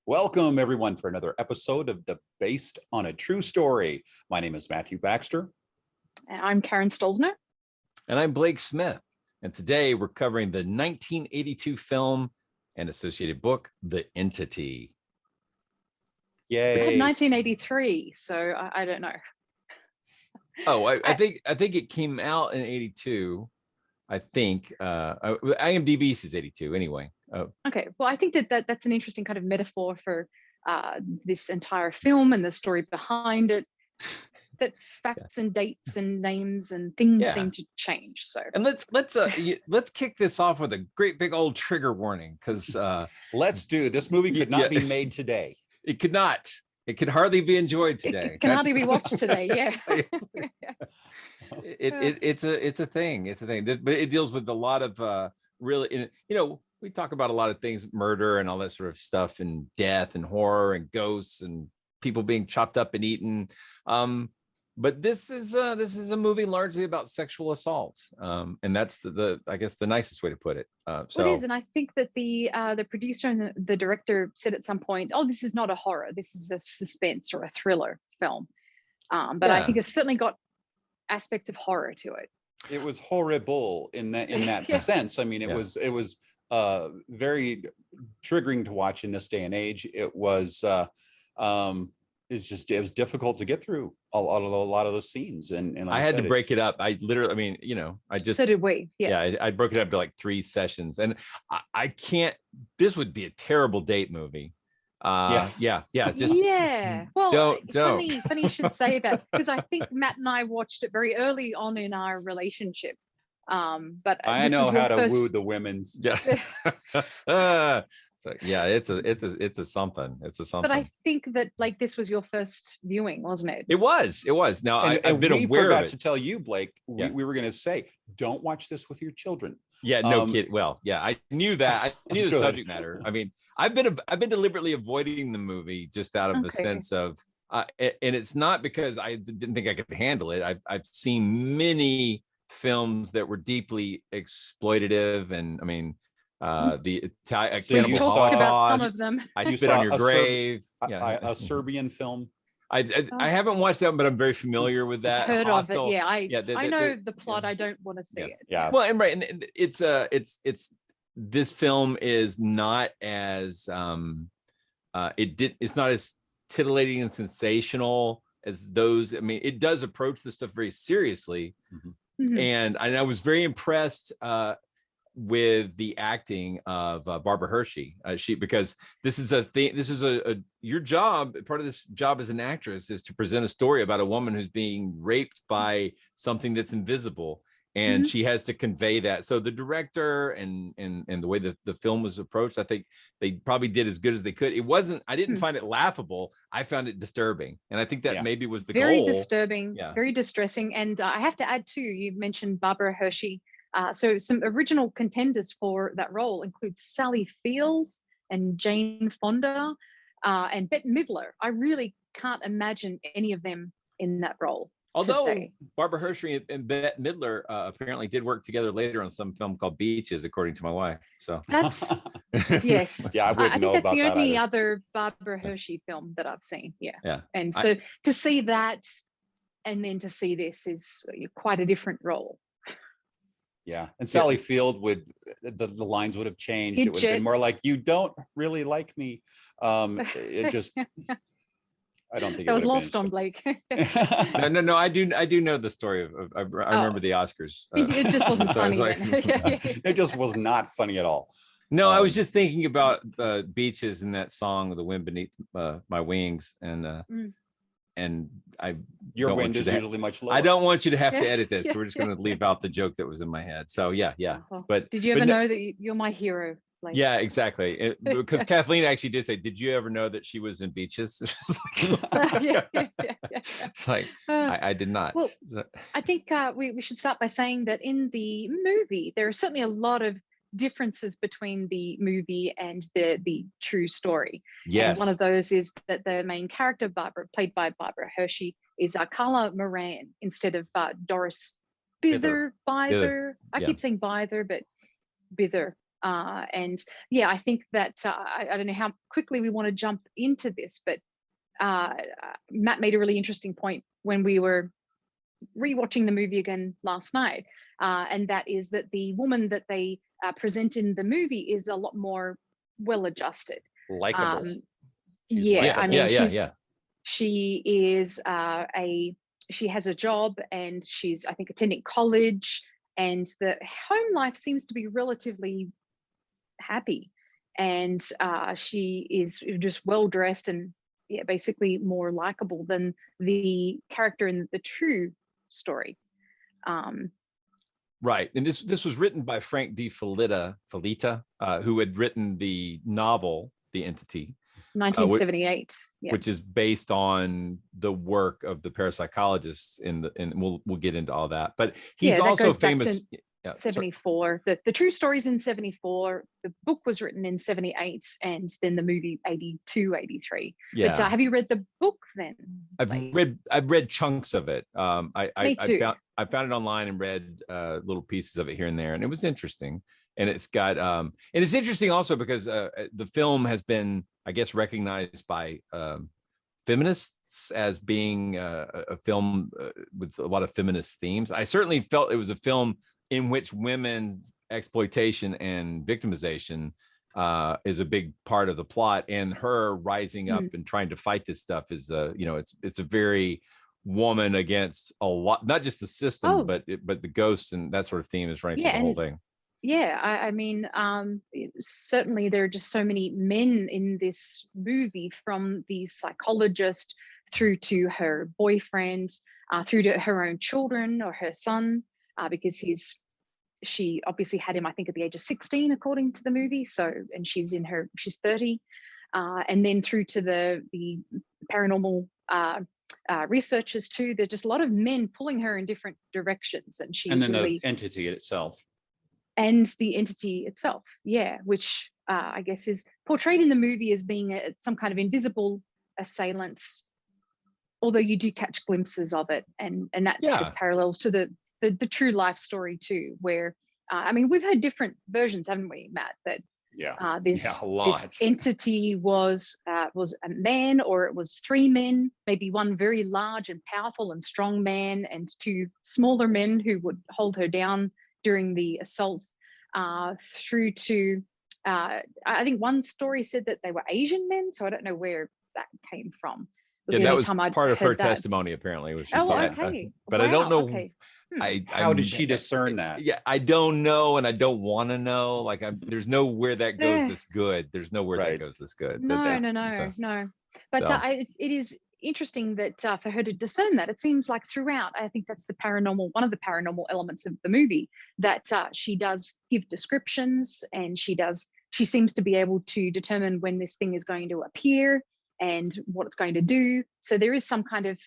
Welcome, everyone, for another episode of the Based on a True Story. My name is Matthew Baxter. I'm Karen Stolzner. And I'm Blake Smith. And today we're covering the 1982 film and associated book, The Entity. I had Yay. 1983, so I don't know. Oh, I think it came out in 82. I think IMDb says 82 anyway. Okay, well, I think that's an interesting kind of metaphor for this entire film and the story behind it. That facts and dates and names and things seem to change. So, and let's kick this off with a great big old trigger warning, because let's do. This movie could not be made today. It could not. It could hardly be enjoyed today. It can hardly be watched today. Yes. It's a thing. It's a thing. But it deals with a lot of really, we talk about a lot of things, murder and all that sort of stuff, and death and horror and ghosts and people being chopped up and eaten. But this is a movie largely about sexual assault, and that's I guess the nicest way to put it. So it is, and I think that the producer and the director said at some point, "Oh, this is not a horror. This is a suspense or a thriller film." But I think it's certainly got aspects of horror to it. It was horrible in that sense. I mean, it was very triggering to watch in this day and age. It was. It was difficult to get through a lot of those scenes, and like I had to break it up. I literally, I just so did we. Yeah, I broke it up to like 3 sessions, and I can't. This would be a terrible date movie. Well, don't. Funny you should say that, because I think Matt and I watched it very early on in our relationship. But I know how to woo the women's. So yeah, it's a something. It's a something. But I think that this was your first viewing, wasn't it? It was. Now I've been aware of it. We forgot to tell you, Blake. We were going to say, don't watch this with your children. Yeah, no kid. Well, yeah, I knew that. I knew the subject matter. I mean, I've been deliberately avoiding the movie just out of the sense of, and it's not because I didn't think I could handle it. I've seen many films that were deeply exploitative, and I mean. The Italian Cannibal Holocaust. About some of them. I Spit on Your Grave. A Serbian film. I haven't watched that one, but I'm very familiar with that. Heard Hostel. Of it, yeah. I know the plot. I don't want to see it. Yeah. Well, and it's this film is not as it's not as titillating and sensational as those. I mean, it does approach this stuff very seriously, and I was very impressed. With the acting of Barbara Hershey, because this is a thing. This is your job. Part of this job as an actress is to present a story about a woman who's being raped by something that's invisible, and she has to convey that. So the director and the way the film was approached, I think they probably did as good as they could. It wasn't. I didn't find it laughable. I found it disturbing, and I think that maybe was the goal. Very disturbing, very distressing. And I have to add too. You mentioned Barbara Hershey. So some original contenders for that role include Sally Fields and Jane Fonda and Bette Midler. I really can't imagine any of them in that role. Although today. Barbara Hershey and Bette Midler apparently did work together later on some film called Beaches, according to my wife. So that's yes. Yeah, I think that's the only other Barbara Hershey film that I've seen. Yeah. And so to see that and then to see this is quite a different role. Yeah, and Sally Field the lines would have changed. It would have been more like, "You don't really like me." It just, I don't think that was lost on Blake. No. I do know the story of. I remember the Oscars. It just wasn't funny. It just was not funny at all. No, I was just thinking about Beaches and that song, "The Wind Beneath My Wings," and your wind is usually much lower. I don't want you to have to edit this. So we're just going to leave out the joke that was in my head. So yeah. But did you ever know that you're my hero? Yeah, exactly. Because Kathleen actually did say, "Did you ever know that she was in Beaches?" It's like I did not. Well, I think we should start by saying that in the movie there are certainly a lot of differences between the movie and the true story. Yes. And one of those is that the main character, played by Barbara Hershey, is Carla Moran instead of Doris Bither. I keep saying Bither, but Bither. And yeah, I think that I don't know how quickly we want to jump into this, but Matt made a really interesting point when we were rewatching the movie again last night, and that is that the woman that they present in the movie is a lot more well-adjusted, likable. Yeah, likable. I mean, yeah. She is she has a job, and she's, I think, attending college, and the home life seems to be relatively happy, and she is just well dressed and yeah, basically more likable than the character in the true story. Right, and this was written by Frank D. Felitta, who had written the novel The Entity, 1978, which is based on the work of the parapsychologists and we'll get into all that. But he's also famous. 74. The true story's in 74. The book was written in 78, and then the movie 82, 83. Yeah. But have you read the book then? I've read chunks of it. Me too. I found it online and read little pieces of it here and there, and it was interesting. And it's got and it's interesting also because the film has been, I guess, recognized by feminists as being a film with a lot of feminist themes. I certainly felt it was a film in which women's exploitation and victimization is a big part of the plot, and her rising up and trying to fight this stuff is it's a very woman against a lot, not just the system, but the ghosts and that sort of theme is running through the whole thing. Yeah, I mean, certainly there are just so many men in this movie, from the psychologist through to her boyfriend, through to her own children or her son, because she obviously had him, I think, at the age of 16, according to the movie. So, and she's 30, and then through to the paranormal researchers too. There's just a lot of men pulling her in different directions, and she's then really the entity itself. And the entity itself, yeah, which I guess is portrayed in the movie as being some kind of invisible assailant, although you do catch glimpses of it, and that has parallels to the true life story too, where I mean, we've heard different versions, haven't we, Matt? That this entity was a man, or it was three men, maybe one very large and powerful and strong man, and two smaller men who would hold her down during the assaults, through to I think one story said that they were Asian men, so I don't know where that came from. That was part of her testimony, apparently. Was she okay. But I don't know. Okay. How did she discern that? Yeah, I don't know, and I don't want to know. Like, there's nowhere that goes this good. There's nowhere that goes this good. No. But it is interesting that for her to discern that, it seems like throughout, I think that's one of the paranormal elements of the movie, that she does give descriptions, and she seems to be able to determine when this thing is going to appear and what it's going to do. So there is some kind of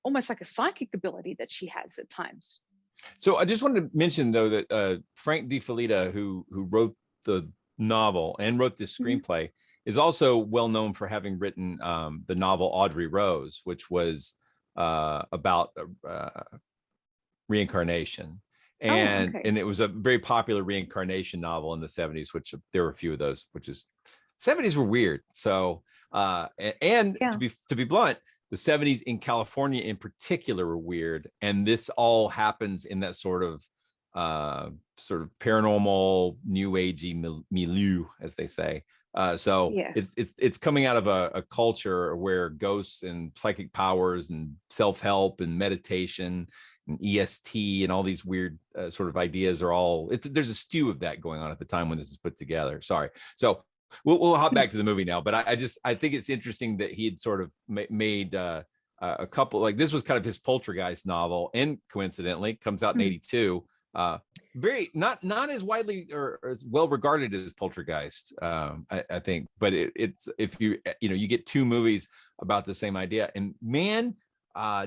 almost like a psychic ability that she has at times. So I just wanted to mention, though, that Frank D. Felitta, who wrote the novel and wrote this screenplay, is also well known for having written the novel Audrey Rose, which was about reincarnation. And it was a very popular reincarnation novel in the 70s, which there were a few of those, which is 70s were weird. So to be blunt, the 70s in California in particular were weird. And this all happens in that sort of paranormal, new agey milieu, as they say. It's coming out of a culture where ghosts and psychic powers and self-help and meditation and EST and all these weird sort of ideas are all, there's a stew of that going on at the time when this is put together. Sorry. So we'll hop back to the movie now, but I think it's interesting that he had sort of made a couple, like, this was kind of his Poltergeist novel, and coincidentally comes out in 82. Very not as widely or as well regarded as Poltergeist, I think, but it's if you get two movies about the same idea. And man,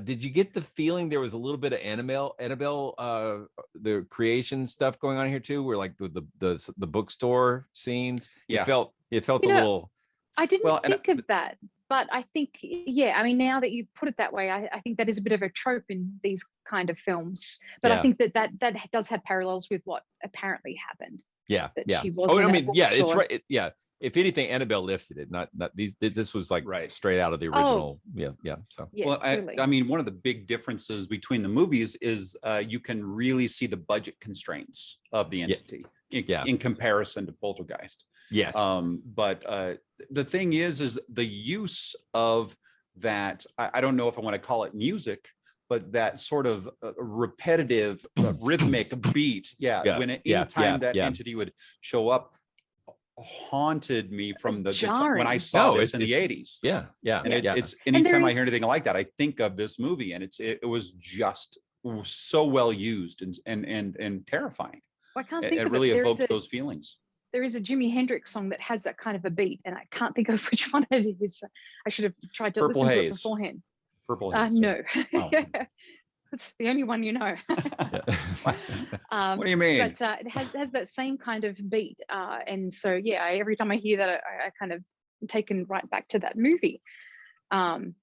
did you get the feeling there was a little bit of Annabelle the creation stuff going on here too, where like with the bookstore scenes? It felt a little. I didn't think of that, but I think, I mean, now that you put it that way, I think that is a bit of a trope in these kind of films. But I think that does have parallels with what apparently happened. Yeah, that yeah. she was. Oh, in I that mean, yeah, it's bookstore. right. If anything, Annabelle lifted it. Not these. This was like Right. straight out of the original. Yeah. So Yeah, Well, totally. I mean, one of the big differences between the movies is you can really see the budget constraints of the entity in comparison to Poltergeist. Yes. But the thing is the use of that, I don't know if I want to call it music, but that sort of repetitive rhythmic beat. When anytime that entity would show up, haunted me from the time when I saw this in the 80s. Yeah. And it's anytime I hear anything like that, I think of this movie, and it was just so well used and terrifying. I can't think it of really it. evoked those feelings. There is a Jimi Hendrix song that has that kind of a beat, and I can't think of which one it is. I should have tried to Purple listen Haze. to it beforehand. Purple Haze. No. Oh. It's the only one you know. What do you mean? But it has that same kind of beat, and so every time I hear that, I kind of taken right back to that movie. And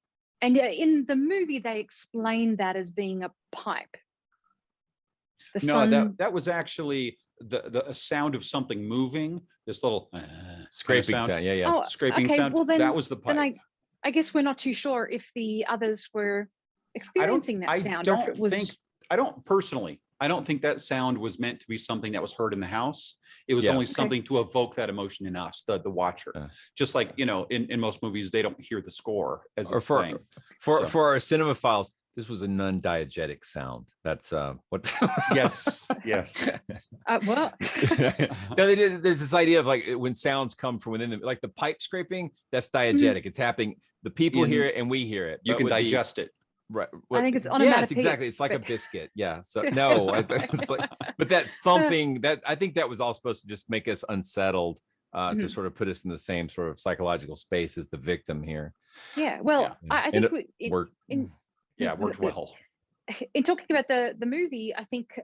in the movie, they explain that as being a pipe. That was actually the sound of something moving. This little scraping sound. Oh, scraping okay. sound. Well, then, that was the pipe. Then I guess we're not too sure if the others were experiencing that sound. I don't think that sound was meant to be something that was heard in the house. It was only something to evoke that emotion in us, the watcher. Just like, in most movies, they don't hear the score as it's playing. For our cinemaphiles, this was a non-diegetic sound. That's what. Yes. Well, there's this idea of like when sounds come from within them, like the pipe scraping. That's diegetic. It's happening. The people hear it and we hear it. You can digest it. Right. I think it's onomatopoeic. Yes, exactly. It's like a biscuit. Yeah. So no, it's like, but that thumping, I think that was all supposed to just make us unsettled, to sort of put us in the same sort of psychological space as the victim here. Yeah. Well, I think it worked. It worked well. In talking about the movie, I think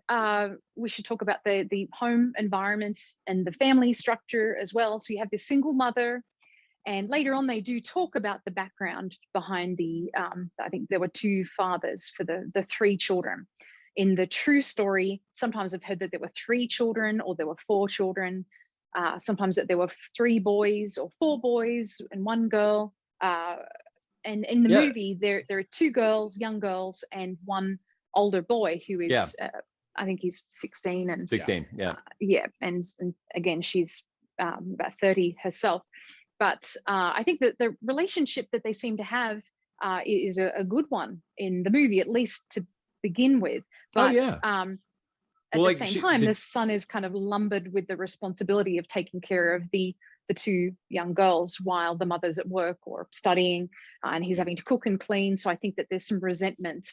we should talk about the home environments and the family structure as well. So you have this single mother. And later on, they do talk about the background behind I think there were two fathers for the three children. In the true story, sometimes I've heard that there were 3 children or there were 4 children. Sometimes that there were 3 boys or 4 boys and 1 girl. And in the movie, there are 2 girls, young girls, and 1 older boy who is, I think he's 16. And 16, and again, she's about 30 herself. But I think that the relationship that they seem to have is a good one in the movie, at least to begin with. But at the same time, the son is kind of lumbered with the responsibility of taking care of the 2 young girls while the mother's at work or studying, and he's having to cook and clean. So I think that there's some resentment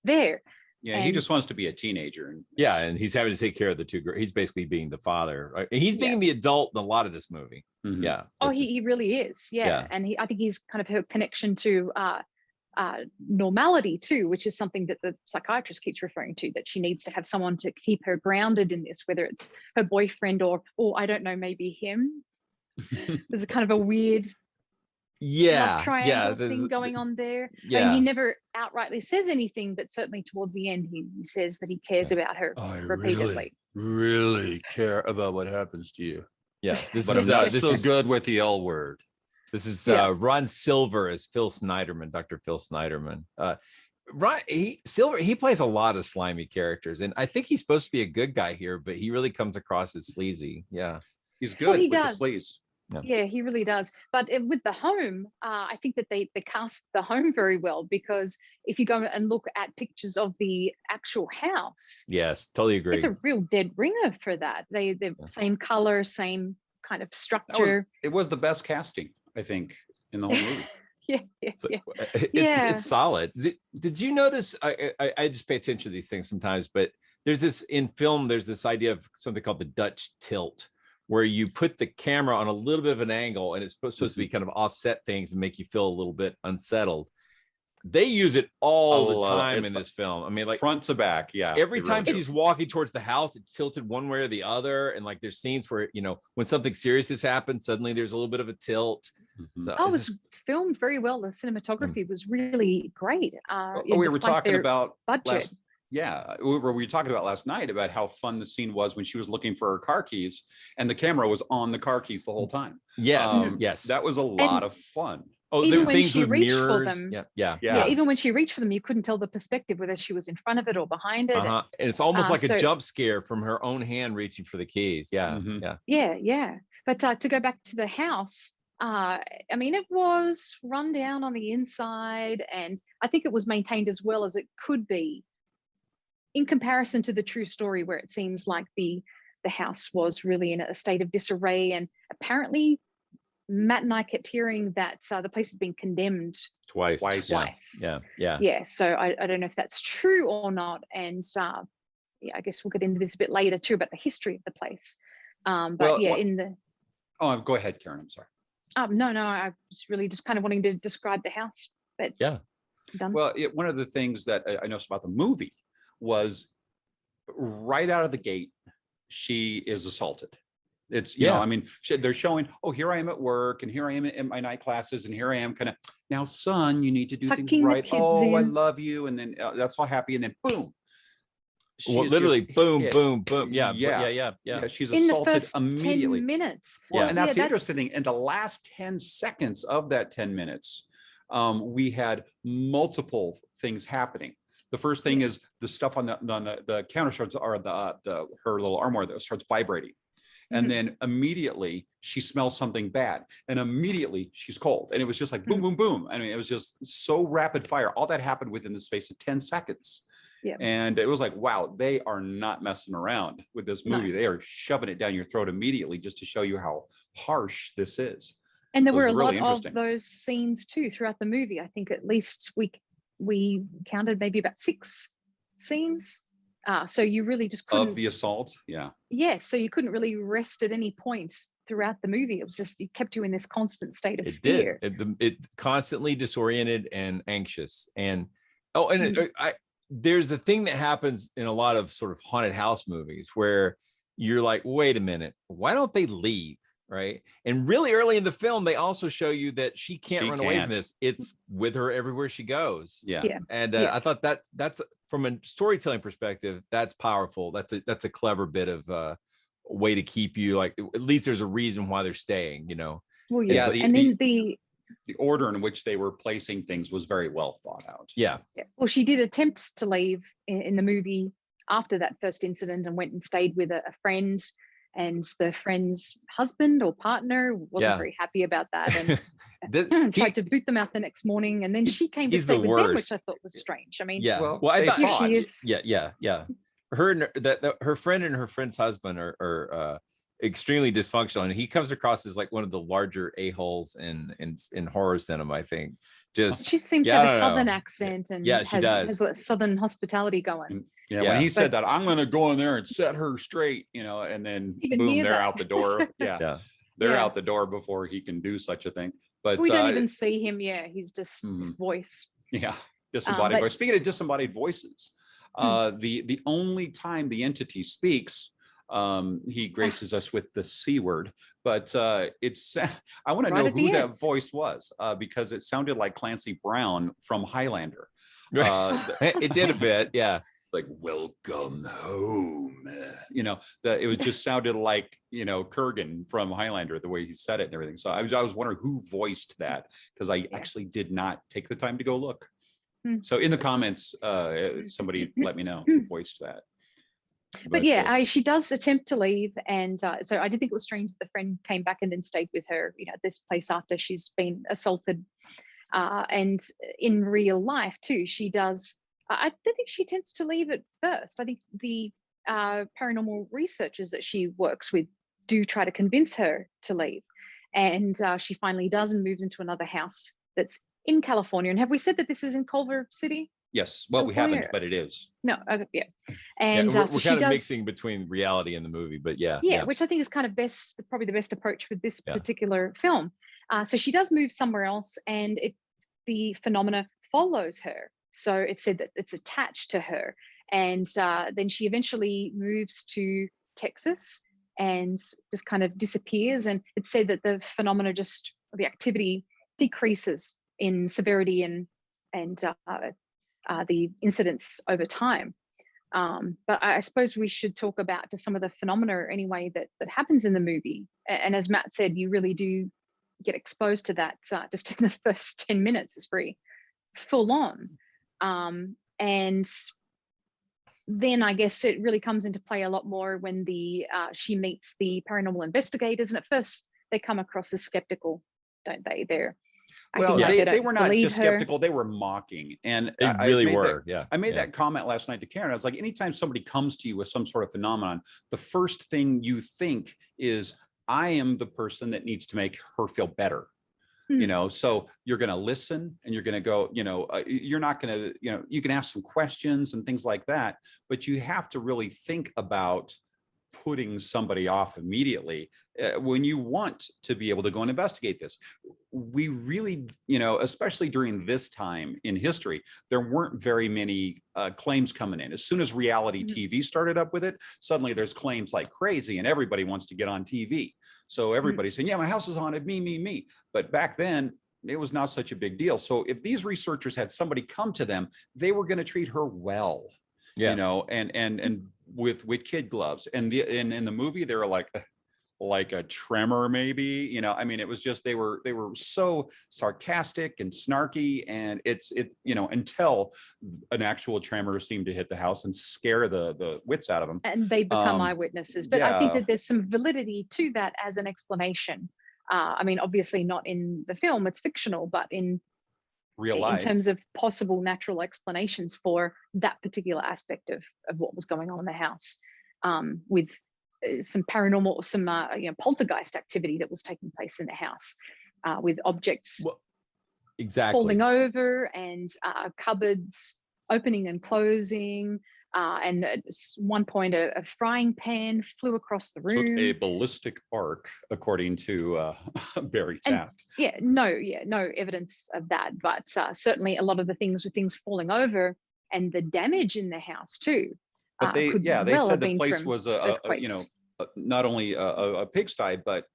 there. Yeah, he just wants to be a teenager. And he's having to take care of the 2 girls. He's basically being the father, right? And he's being the adult in a lot of this movie. Mm-hmm. Yeah. Oh, he really is. Yeah. And I think he's kind of her connection to normality too, which is something that the psychiatrist keeps referring to, that she needs to have someone to keep her grounded in this, whether it's her boyfriend or I don't know, maybe him. There's a kind of a weird triangle thing going on there. And he never outrightly says anything, but certainly towards the end he says that he cares about her repeatedly. Really care about what happens to you. This but is I'm not so good with the L word. This is Ron Silver as Phil Snyderman, Dr. Phil Snyderman. Silver, he plays a lot of slimy characters, and I think he's supposed to be a good guy here, but he really comes across as sleazy. He's good with the sleaze. Yeah, he really does. But with the home, I think that they cast the home very well, because if you go and look at pictures of the actual house, yes, totally agree. It's a real dead ringer for that. They're same color, same kind of structure. It was the best casting, I think, in the whole movie. It's solid. Did you notice? I just pay attention to these things sometimes, but there's this idea of something called the Dutch tilt, where you put the camera on a little bit of an angle and it's supposed to be kind of offset things and make you feel a little bit unsettled. They use it all the time in this film. I mean, like front to back. Yeah. Every time she's walking towards the house, it's tilted one way or the other. And like there's scenes where, when something serious has happened, suddenly there's a little bit of a tilt. Mm-hmm. So it was filmed very well. The cinematography was really great. We were talking about budget. Yeah, we were talking about last night about how fun the scene was when she was looking for her car keys and the camera was on the car keys the whole time. Yes, yes. That was a lot of fun. Oh, there even were when things she with reached for mirrors. them, Yeah. yeah, even when she reached for them, you couldn't tell the perspective, whether she was in front of it or behind it. And it's almost like so a jump scare from her own hand reaching for the keys. Yeah, yeah. But to go back to the house, I mean, it was run down on the inside, and I think it was maintained as well as it could be in comparison to the true story, where it seems like the house was really in a state of disarray. And apparently Matt and I kept hearing that the place had been condemned twice. Yeah, so I don't know if that's true or not. And I guess we'll get into this a bit later too, about the history of the place. Go ahead, Karen, I'm sorry. No, I was really just kind of wanting to describe the house, but done. Well, one of the things that I noticed about the movie was right out of the gate, she is assaulted. It's, I mean, they're showing, oh, here I am at work, and here I am in my night classes, and here I am kind of, now, son, you need to do things right. Oh, I love you. And then that's all happy. And then boom. Well, literally boom, boom, boom. Yeah. She's in assaulted the first immediately. 10 minutes. Well, and that's the interesting thing. In the last 10 seconds of that 10 minutes, we had multiple things happening. The first thing is the stuff on the counter starts, or her little armoire that starts vibrating. And then immediately she smells something bad, and immediately she's cold. And it was just like boom, boom, boom. I mean, it was just so rapid fire. All that happened within the space of 10 seconds. Yeah. And it was like, wow, they are not messing around with this movie. No. They are shoving it down your throat immediately just to show you how harsh this is. And there were a lot of those scenes too throughout the movie. I think at least we counted maybe about 6 scenes. So you really just couldn't. Of the assault, yeah. Yes, so you couldn't really rest at any points throughout the movie. It was just, it kept you in this constant state of fear. It constantly disoriented and anxious. And there's the thing that happens in a lot of sort of haunted house movies where you're like, wait a minute, why don't they leave? Right. And really early in the film, they also show you that she can't run away from this. It's with her everywhere she goes. Yeah. And I thought that's from a storytelling perspective, that's powerful. That's a clever bit of way to keep you, like, at least there's a reason why they're staying, Well, yeah. And then the order in which they were placing things was very well thought out. Yeah. Well, she did attempt to leave in the movie after that first incident and went and stayed with a friend. And the friend's husband or partner wasn't very happy about that, and tried to boot them out the next morning. And then she came to stay with them, which I thought was strange. I mean, I thought here she is. Yeah. Her friend and her friend's husband are extremely dysfunctional, and he comes across as like one of the larger a-holes in horror cinema, I think. She seems to have a southern accent, and she does. has southern hospitality going. When he said that, I'm going to go in there and set her straight, and then boom, they're out the door. They're out the door before he can do such a thing. But we don't even see him. He's just his voice. Disembodied voice. Speaking of disembodied voices, the only time the entity speaks, he graces us with the C word, but it's I want to know who that voice was, because it sounded like Clancy Brown from Highlander. It did a bit, like, welcome home. It was just sounded like Kurgan from Highlander, the way he said it and everything. So I was wondering who voiced that, because I actually did not take the time to go look. So in the comments, somebody let me know who voiced that. But she does attempt to leave, and so I did think it was strange that the friend came back and then stayed with her, at this place after she's been assaulted. And in real life too, she does. I don't think she attempts to leave at first. I think the paranormal researchers that she works with do try to convince her to leave, and she finally does and moves into another house that's in California. And have we said that this is in Culver City? Yes. Well, California? We haven't, but it is. No. And we're kind of mixing between reality and the movie, but which I think is kind of probably the best approach with this particular film. So she does move somewhere else, and the phenomena follows her. So it's said that it's attached to her, and then she eventually moves to Texas and just kind of disappears. And it's said that the phenomena the activity decreases in severity and the incidents over time. But I suppose we should talk about just some of the phenomena anyway that happens in the movie. And as Matt said, you really do get exposed to that just in the first 10 minutes. It's very full on. And then I guess it really comes into play a lot more when she meets the paranormal investigators. And at first they come across as skeptical, don't they? Well, they were not just skeptical, they were mocking. And they really were. I made that comment last night to Karen. I was like, anytime somebody comes to you with some sort of phenomenon, the first thing you think is, I am the person that needs to make her feel better. You know, so you're going to listen and you're going to go, you're not going to, you can ask some questions and things like that, but you have to really think about putting somebody off immediately when you want to be able to go and investigate this. We really, especially during this time in history, there weren't very many claims coming in. As soon as reality TV started up with it, suddenly there's claims like crazy and everybody wants to get on TV. So everybody's saying, yeah, my house is haunted, me. But back then, it was not such a big deal. So if these researchers had somebody come to them, they were going to treat her well. And with kid gloves. And in the movie, they were like a tremor, maybe, I mean, it was just, they were so sarcastic and snarky, and until an actual tremor seemed to hit the house and scare the wits out of them. And they become eyewitnesses. But I think that there's some validity to that as an explanation. I mean, obviously not in the film, it's fictional, but in real life, in terms of possible natural explanations for that particular aspect of what was going on in the house, with some paranormal, some poltergeist activity that was taking place in the house, with objects falling over and cupboards opening and closing. And at one point, a frying pan flew across the room. Took a ballistic arc, according to Barry Taft. No evidence of that, but certainly a lot of the things with things falling over and the damage in the house too. But they said the place was not only a pigsty, but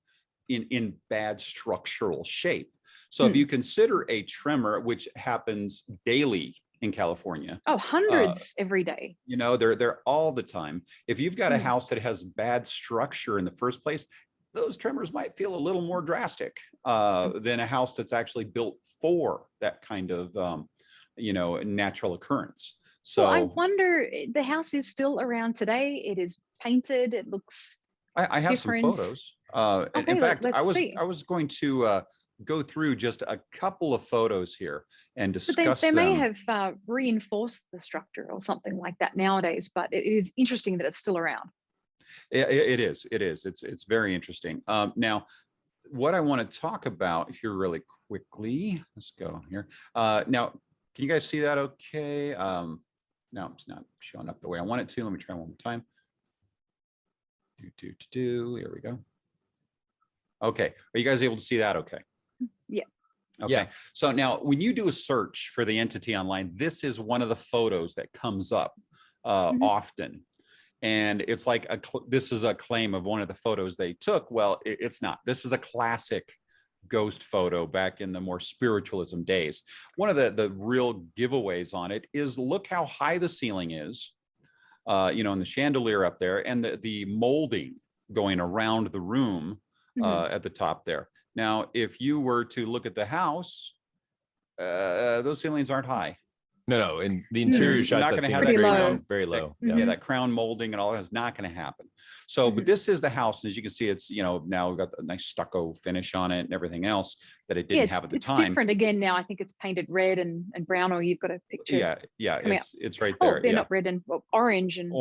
in bad structural shape. So if you consider a tremor, which happens daily in California. Hundreds every day. They're all the time. If you've got a house that has bad structure in the first place, those tremors might feel a little more drastic than a house that's actually built for that kind of, natural occurrence. So I wonder, the house is still around today. It is painted. It looks I have different. some photos. In fact, I was going to go through just a couple of photos here and discuss they may have reinforced the structure or something like that nowadays, but it is interesting that it's still around. It is. It's very interesting. Now, what I want to talk about here really quickly, let's go here. Now, can you guys see that okay? No, it's not showing up the way I want it to. Let me try one more time. Here we go. Okay, are you guys able to see that okay? Yeah. Okay. Yeah. So now when you do a search for the entity online, this is one of the photos that comes up often. And it's like this is a claim of one of the photos they took. Well, it's not. This is a classic ghost photo back in the more spiritualism days. One of the real giveaways on it is look how high the ceiling is, and the chandelier up there, and the molding going around the room at the top there. Now, if you were to look at the house, those ceilings aren't high. No, and the interior shots not going to have very low. Yeah, that crown molding and all that is not going to happen. So, but this is the house, and as you can see, it's now we've got a nice stucco finish on it and everything else that it didn't have at the time. It's different again now. I think it's painted red and brown, or you've got a picture. Yeah, it's right there. They're not red and orange and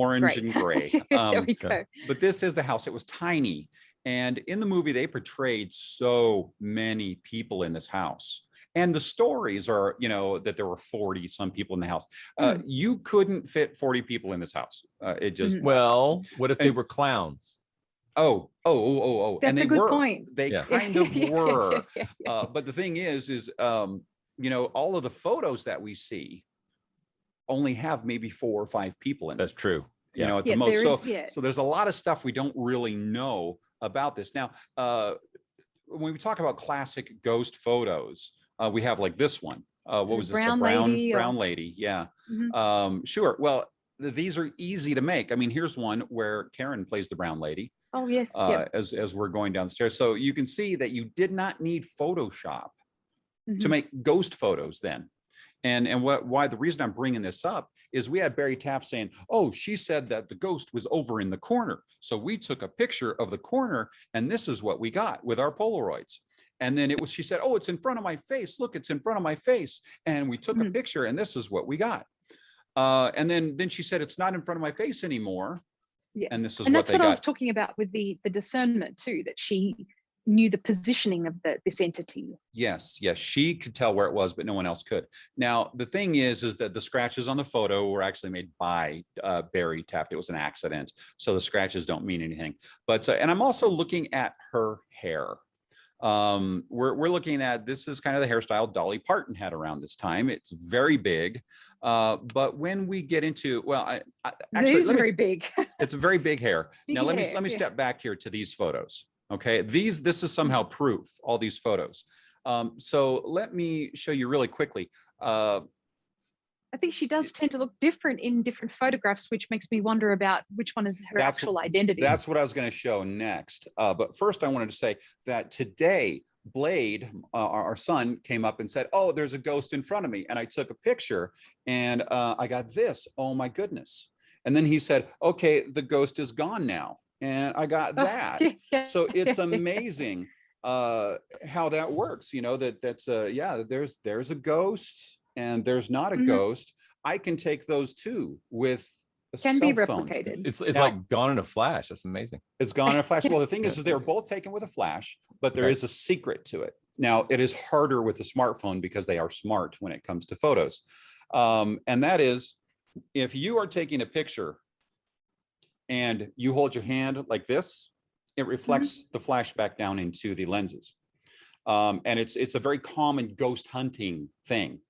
gray. There we go. But this is the house. It was tiny, and in the movie they portrayed so many people in this house. And the stories are, that there were 40 some people in the house. You couldn't fit 40 people in this house. It just well, what if they were clowns? Oh. That's and they a good were. point. They kind of were. But the thing is all of the photos that we see only have maybe 4 or 5 people in. That's true. At the most. So there's a lot of stuff we don't really know about this. Now, when we talk about classic ghost photos, we have like this one. What was this? Brown The lady. Brown lady. Yeah. Sure. Well, these are easy to make. I mean, here's one where Karen plays the brown lady. Oh, yes. Yep. As we're going downstairs. So you can see that you did not need Photoshop to make ghost photos then. And why the reason I'm bringing this up is we had Barry Taft saying, oh, she said that the ghost was over in the corner. So we took a picture of the corner and this is what we got with our Polaroids. And then she said, oh, it's in front of my face. Look, it's in front of my face. And we took a picture and this is what we got. And then she said, it's not in front of my face anymore. Yeah. And this is and what that's they what got. I was talking about with the discernment too, that she knew the positioning of this entity. Yes, she could tell where it was, but no one else could. Now, the thing is that the scratches on the photo were actually made by Barry Taft. It was an accident. So the scratches don't mean anything. But, and I'm also looking at her hair. We're looking at, this is kind of the hairstyle Dolly Parton had around this time. It's very big. But when we get into, well, actually, it is very big. It's a very big hair. Big now, let hair, me step back here to these photos. Okay, this is somehow proof, all these photos. So let me show you really quickly. I think she does tend to look different in different photographs, which makes me wonder about which one is her actual identity. That's what I was going to show next. But first, I wanted to say that today, Blade, our son, came up and said, oh, there's a ghost in front of me. And I took a picture and I got this. Oh, my goodness. And then he said, okay, the ghost is gone now. And I got that. So it's amazing how that works. You know, there's a ghost and there's not a ghost. I can take those two with a can cell be phone. replicated. It's now, like gone in a flash. That's amazing. It's gone in a flash. Well, the thing is they're both taken with a flash, but there is a secret to it. Now, it is harder with the smartphone because they are smart when it comes to photos. And that is, if you are taking a picture and you hold your hand like this, it reflects the flash back down into the lenses. And it's a very common ghost hunting thing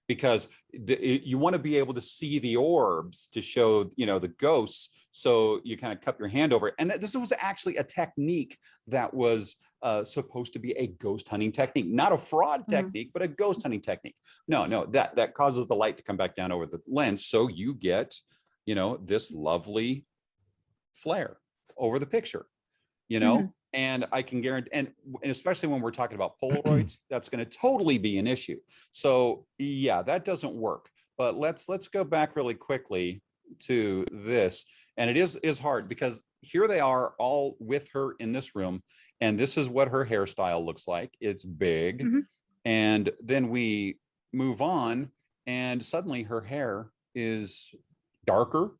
because you want to be able to see the orbs to show, you know, the ghosts. So you kind of cup your hand over it. And this was actually a technique that was supposed to be a ghost hunting technique, not a fraud technique, but a ghost hunting technique. No, that causes the light to come back down over the lens. So you get, you know, this lovely flare over the picture, you know, and I can guarantee, and especially when we're talking about Polaroids, that's going to totally be an issue. So yeah, that doesn't work. But let's go back really quickly to this. And it is hard because here they are all with her in this room. And this is what her hairstyle looks like. It's big. And then we move on and suddenly her hair is darker.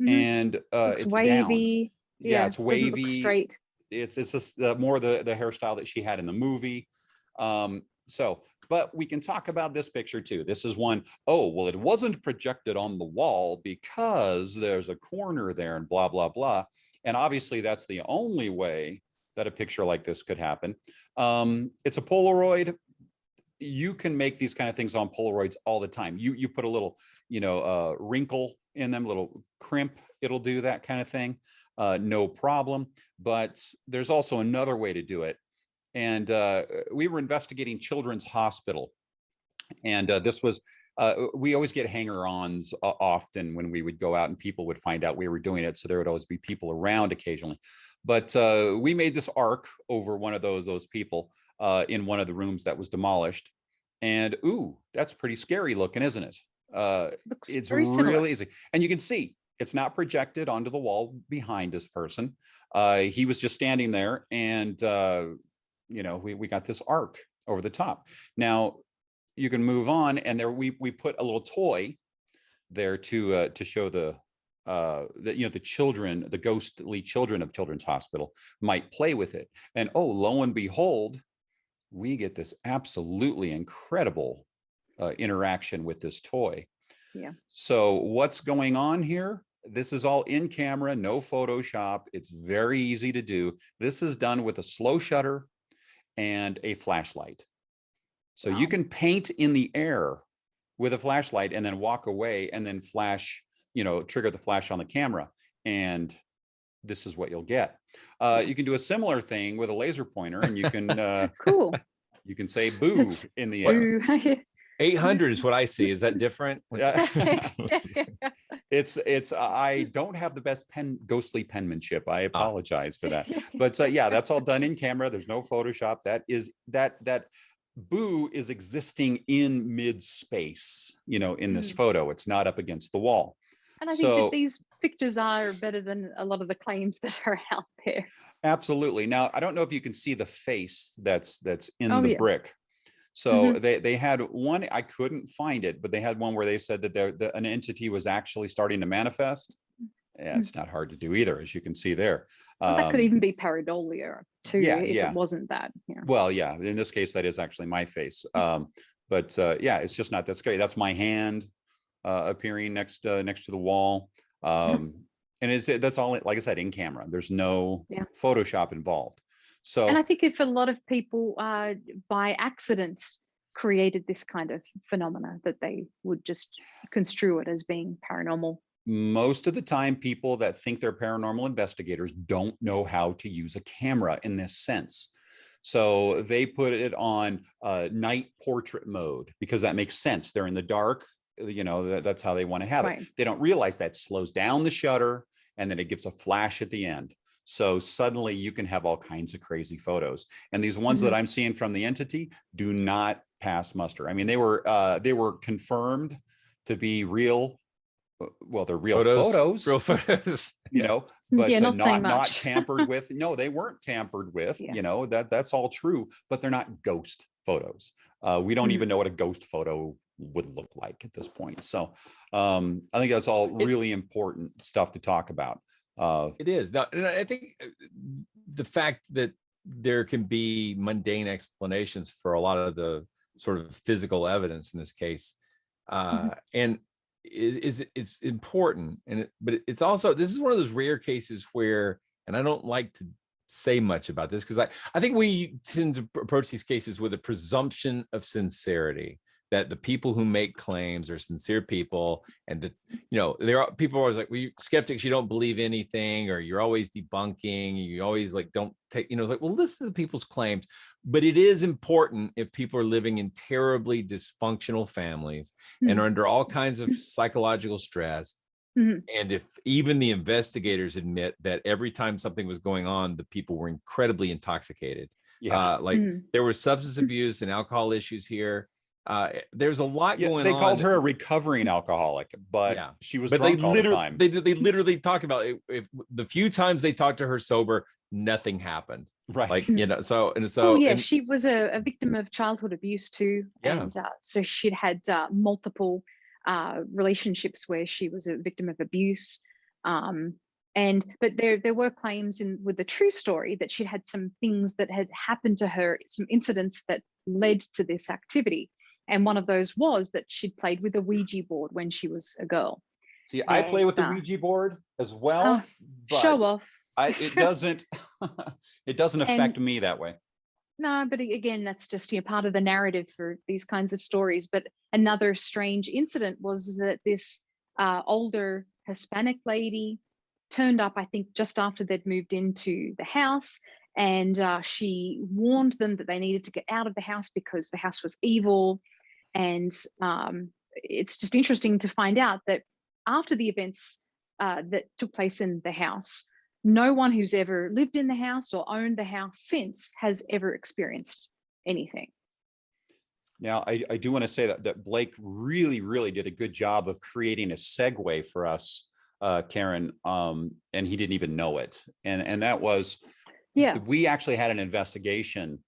And it's wavy. Down. Yeah, it's wavy. Straight. It's just more the hairstyle that she had in the movie. But we can talk about this picture too. This is one, oh, well, it wasn't projected on the wall because there's a corner there and blah, blah, blah. And obviously that's the only way that a picture like this could happen. It's a Polaroid. You can make these kind of things on Polaroids all the time. You put a little, wrinkle in them, little crimp, it'll do that kind of thing. No problem. But there's also another way to do it. And we were investigating Children's Hospital. And this was, we always get hanger-ons often when we would go out and people would find out we were doing it. So there would always be people around occasionally. But we made this arc over one of those people in one of the rooms that was demolished. And ooh, that's pretty scary looking, isn't it? It's really easy. And you can see it's not projected onto the wall behind this person. He was just standing there and, we got this arc over the top. Now you can move on and there we put a little toy there to show the children, the ghostly children of Children's Hospital might play with it. And oh, lo and behold, we get this absolutely incredible interaction with this toy. Yeah. So what's going on here? This is all in camera, no Photoshop. It's very easy to do. This is done with a slow shutter and a flashlight. So you can paint in the air with a flashlight and then walk away and then flash, trigger the flash on the camera. And this is what you'll get. You can do a similar thing with a laser pointer and you can, cool. You can say boo in the air. 800 is what I see. Is that different? Yeah. It's I don't have the best ghostly penmanship. I apologize for that. But yeah, that's all done in camera. There's no Photoshop. That is that Boo is existing in mid space, in this photo. It's not up against the wall. And I think that these pictures are better than a lot of the claims that are out there. Absolutely. Now, I don't know if you can see the face that's in the brick. So they had one, I couldn't find it, but they had one where they said that an entity was actually starting to manifest. Yeah, it's not hard to do either, as you can see there. Well, that could even be pareidolia too, if it wasn't that. Yeah. Well, yeah, in this case, that is actually my face. But yeah, it's just not that scary. That's my hand appearing next to the wall. And that's all, like I said, in camera. There's no Photoshop involved. So, and I think if a lot of people by accident created this kind of phenomena, that they would just construe it as being paranormal. Most of the time, people that think they're paranormal investigators don't know how to use a camera in this sense. So they put it on night portrait mode because that makes sense. They're in the dark, that's how they want to have it. They don't realize that slows down the shutter and then it gives a flash at the end. So suddenly you can have all kinds of crazy photos. And these ones that I'm seeing from the entity do not pass muster. I mean, they were confirmed to be real. Well, they're real photos, but not tampered with. No, they weren't tampered with. That's all true, but they're not ghost photos. We don't even know what a ghost photo would look like at this point. So I think that's all really important stuff to talk about. It is. Now, and I think the fact that there can be mundane explanations for a lot of the sort of physical evidence in this case, and is important, but it's also, this is one of those rare cases where, and I don't like to say much about this because I think we tend to approach these cases with a presumption of sincerity, that the people who make claims are sincere people, and that there are people are always like, well, skeptics, you don't believe anything, or you're always debunking, you always like don't take, it's like, well, listen to people's claims. But it is important, if people are living in terribly dysfunctional families and are under all kinds of psychological stress, and if even the investigators admit that every time something was going on, the people were incredibly intoxicated. There was substance abuse and alcohol issues here. There's a lot going on. They called her a recovering alcoholic, but she was drunk all the time. They literally talk about it. If the few times they talked to her sober, nothing happened. Right. She was a victim of childhood abuse too. And so she'd had multiple relationships where she was a victim of abuse. But there were claims with the true story that she'd had some things that had happened to her, some incidents that led to this activity. And one of those was that she'd played with a Ouija board when she was a girl. See, I play with the Ouija board as well. But show off. It doesn't affect me that way. No, but again, that's just part of the narrative for these kinds of stories. But another strange incident was that this older Hispanic lady turned up, I think, just after they'd moved into the house. And she warned them that they needed to get out of the house because the house was evil. And it's just interesting to find out that after the events that took place in the house, no one who's ever lived in the house or owned the house since has ever experienced anything. Now, I do want to say that Blake really, really did a good job of creating a segue for us, Karen, and he didn't even know it. And that was, we actually had an investigation,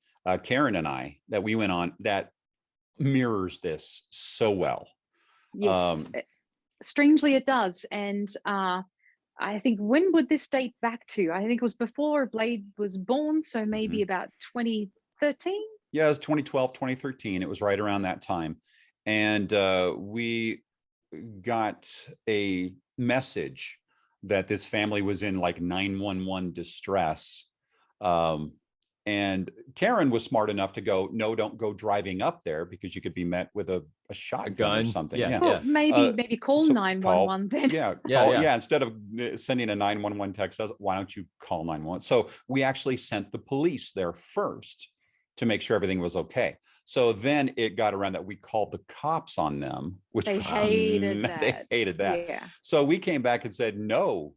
Karen and I, that we went on that mirrors this so well. Yes, strangely it does. And I think, when would this date back to? I think it was before Blade was born, so maybe about 2013. Yeah, it was 2012, 2013. It was right around that time. And we got a message that this family was in like 911 distress. And Karen was smart enough to go, no, don't go driving up there because you could be met with a shotgun or something. Well, maybe call 911 then. Instead of sending a 911 text, why don't you call 911? So we actually sent the police there first. to make sure everything was okay. So then it got around that we called the cops on them, which They was hated they that. hated that. Yeah. So we came back and said, no,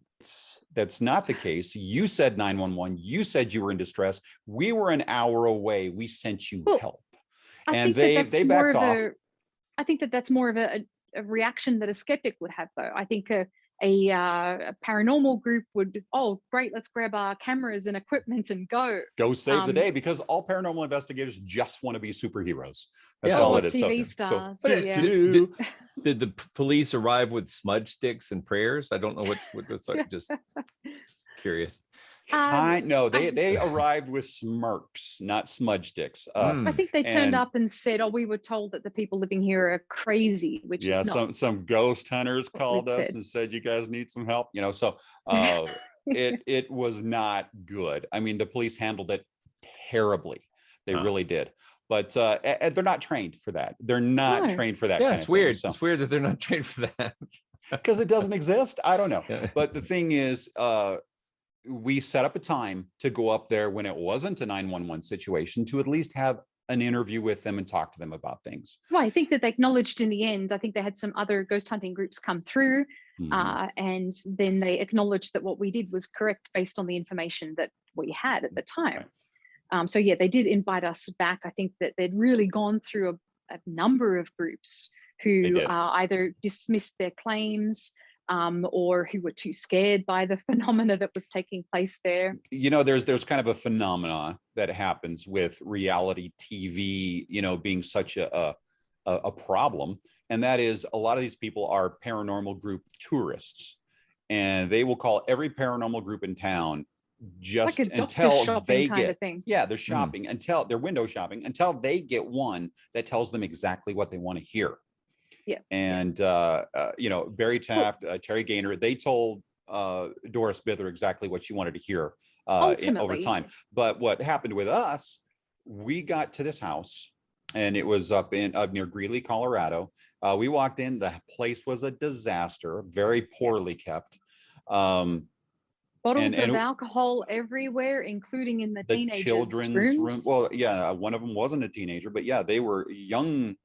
that's not the case. You said 911. You said you were in distress. We were an hour away. We sent you Well, help. I And think they backed off. I think that's more of a reaction that a skeptic would have, though. I think a paranormal group would, oh, great, let's grab our cameras and equipment and go. Go save the day, because all paranormal investigators just want to be superheroes. That's Yeah. all Or it is. TV So, stars. But Yeah. did the police arrive with smudge sticks and prayers? I don't know what that's like. Just curious. No, they arrived with smirks, not smudge sticks. I think they turned and- up and said, oh, we were told that the people living here are crazy, which yeah, is not. some ghost hunters what called we'd us said. and said, you guys need some help, so it was not good. I mean, the police handled it terribly. They really did. But they're not trained for that. They're not trained for that. Yeah, kind it's of thing, weird. so. It's weird that they're not trained for that. Because it doesn't exist. I don't know. Yeah. But the thing is, we set up a time to go up there when it wasn't a 911 situation, to at least have an interview with them and talk to them about things. Well, I think that they acknowledged in the end, I think they had some other ghost hunting groups come through, and then they acknowledged that what we did was correct based on the information that we had at the time. Right. So yeah, they did invite us back. I think that they'd really gone through a number of groups who either dismissed their claims, or who were too scared by the phenomena that was taking place there. There's kind of a phenomena that happens with reality TV, being such a problem. And that is, a lot of these people are paranormal group tourists, and they will call every paranormal group in town just like a until they kind get, of thing. yeah, they're shopping until they're window shopping until they get one that tells them exactly what they want to hear. Yeah. And Barry Taft, Terry Gaynor, they told Doris Bither exactly what she wanted to hear over time. But what happened with us, we got to this house, and it was up near Greeley, Colorado. We walked in, the place was a disaster, very poorly kept. Bottles of alcohol everywhere, including in the teenagers' children's rooms. room. Well, yeah, one of them wasn't a teenager, but yeah, they were young.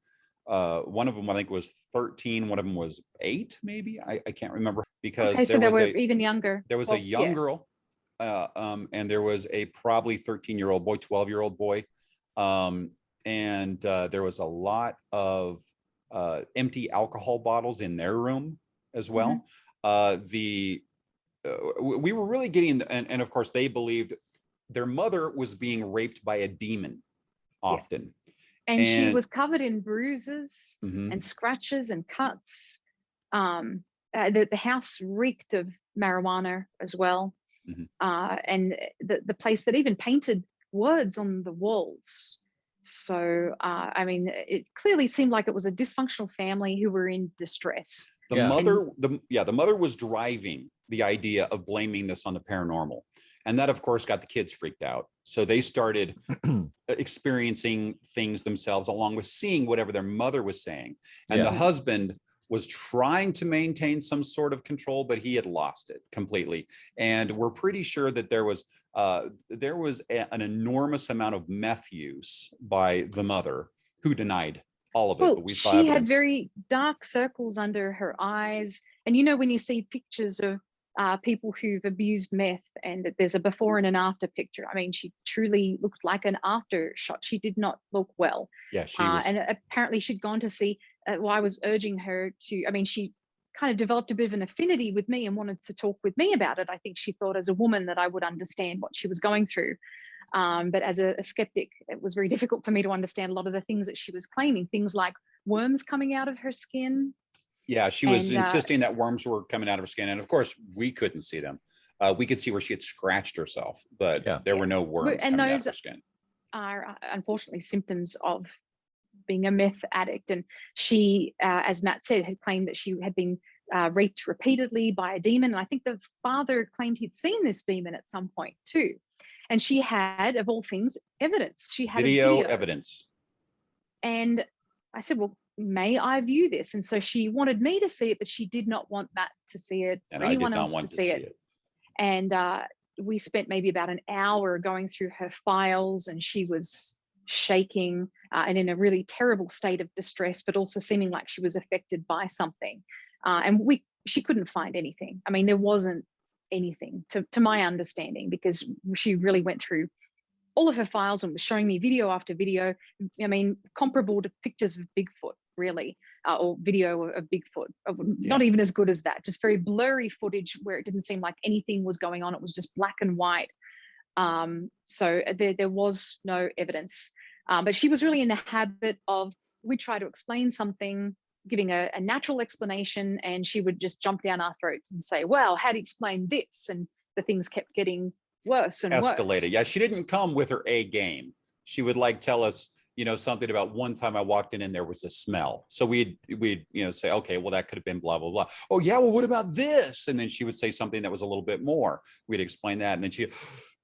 One of them, I think, was 13. One of them was 8, maybe. I can't remember, because so they were even younger. There was a young girl, and there was a probably 13-year-old boy, 12-year-old boy, and there was a lot of empty alcohol bottles in their room as well. We were really getting, and of course they believed their mother was being raped by a demon often. And she was covered in bruises Mhm. and scratches and cuts. The house reeked of marijuana as well. Mhm. And the place that even painted words on the walls. So, I mean, it clearly seemed like it was a dysfunctional family who were in distress. The mother was driving the idea of blaming this on the paranormal. And that, of course, got the kids freaked out. So they started experiencing things themselves, along with seeing whatever their mother was saying. And the husband was trying to maintain some sort of control, but he had lost it completely. And we're pretty sure that there was an enormous amount of meth use by the mother, who denied all of it. Well, but we saw she evidence. had very dark circles under her eyes. And when you see pictures of people who've abused meth, and there's a before and an after picture, I mean, she truly looked like an after shot. She did not look well. Yeah, she was. And apparently she'd gone to see, I was urging her to, I mean, she kind of developed a bit of an affinity with me and wanted to talk with me about it. I think she thought as a woman that I would understand what she was going through. But as a skeptic, it was very difficult for me to understand a lot of the things that she was claiming, things like worms coming out of her skin. Yeah, she was insisting that worms were coming out of her skin. And of course, we couldn't see them. We could see where she had scratched herself, but there were no worms coming out of her skin. Are unfortunately symptoms of being a meth addict. And she, as Matt said, had claimed that she had been raped repeatedly by a demon. And I think the father claimed he'd seen this demon at some point too. And she had, of all things, evidence. She had video evidence. And I said, well, may I view this? And so she wanted me to see it, but she did not want Matt to see it, or anyone else to see it. And we spent maybe about an hour going through her files, and she shaking, and in a really terrible state of distress, but also seeming like she was affected by something. And she couldn't find anything. I mean, there wasn't anything to my understanding, because she really went through all of her files and was showing me video after video. I mean, comparable to pictures of Bigfoot, really, or video of Bigfoot. Not even as good as that, just very blurry footage where it didn't seem like anything was going on. It was just black and white. So there was no evidence. But she was really in the habit of, we'd try to explain something, giving a natural explanation, and she would just jump down our throats and say, well, how do you explain this? And the things kept getting worse and escalated. worse. Yeah, she didn't come with her A game. She would like tell us, you know, something about one time I walked in and there was a smell. So we'd you know, say, okay, well, that could have been blah, blah, blah. Oh yeah, well, what about this? And then she would say something that was a little bit more. We'd explain that. And then she,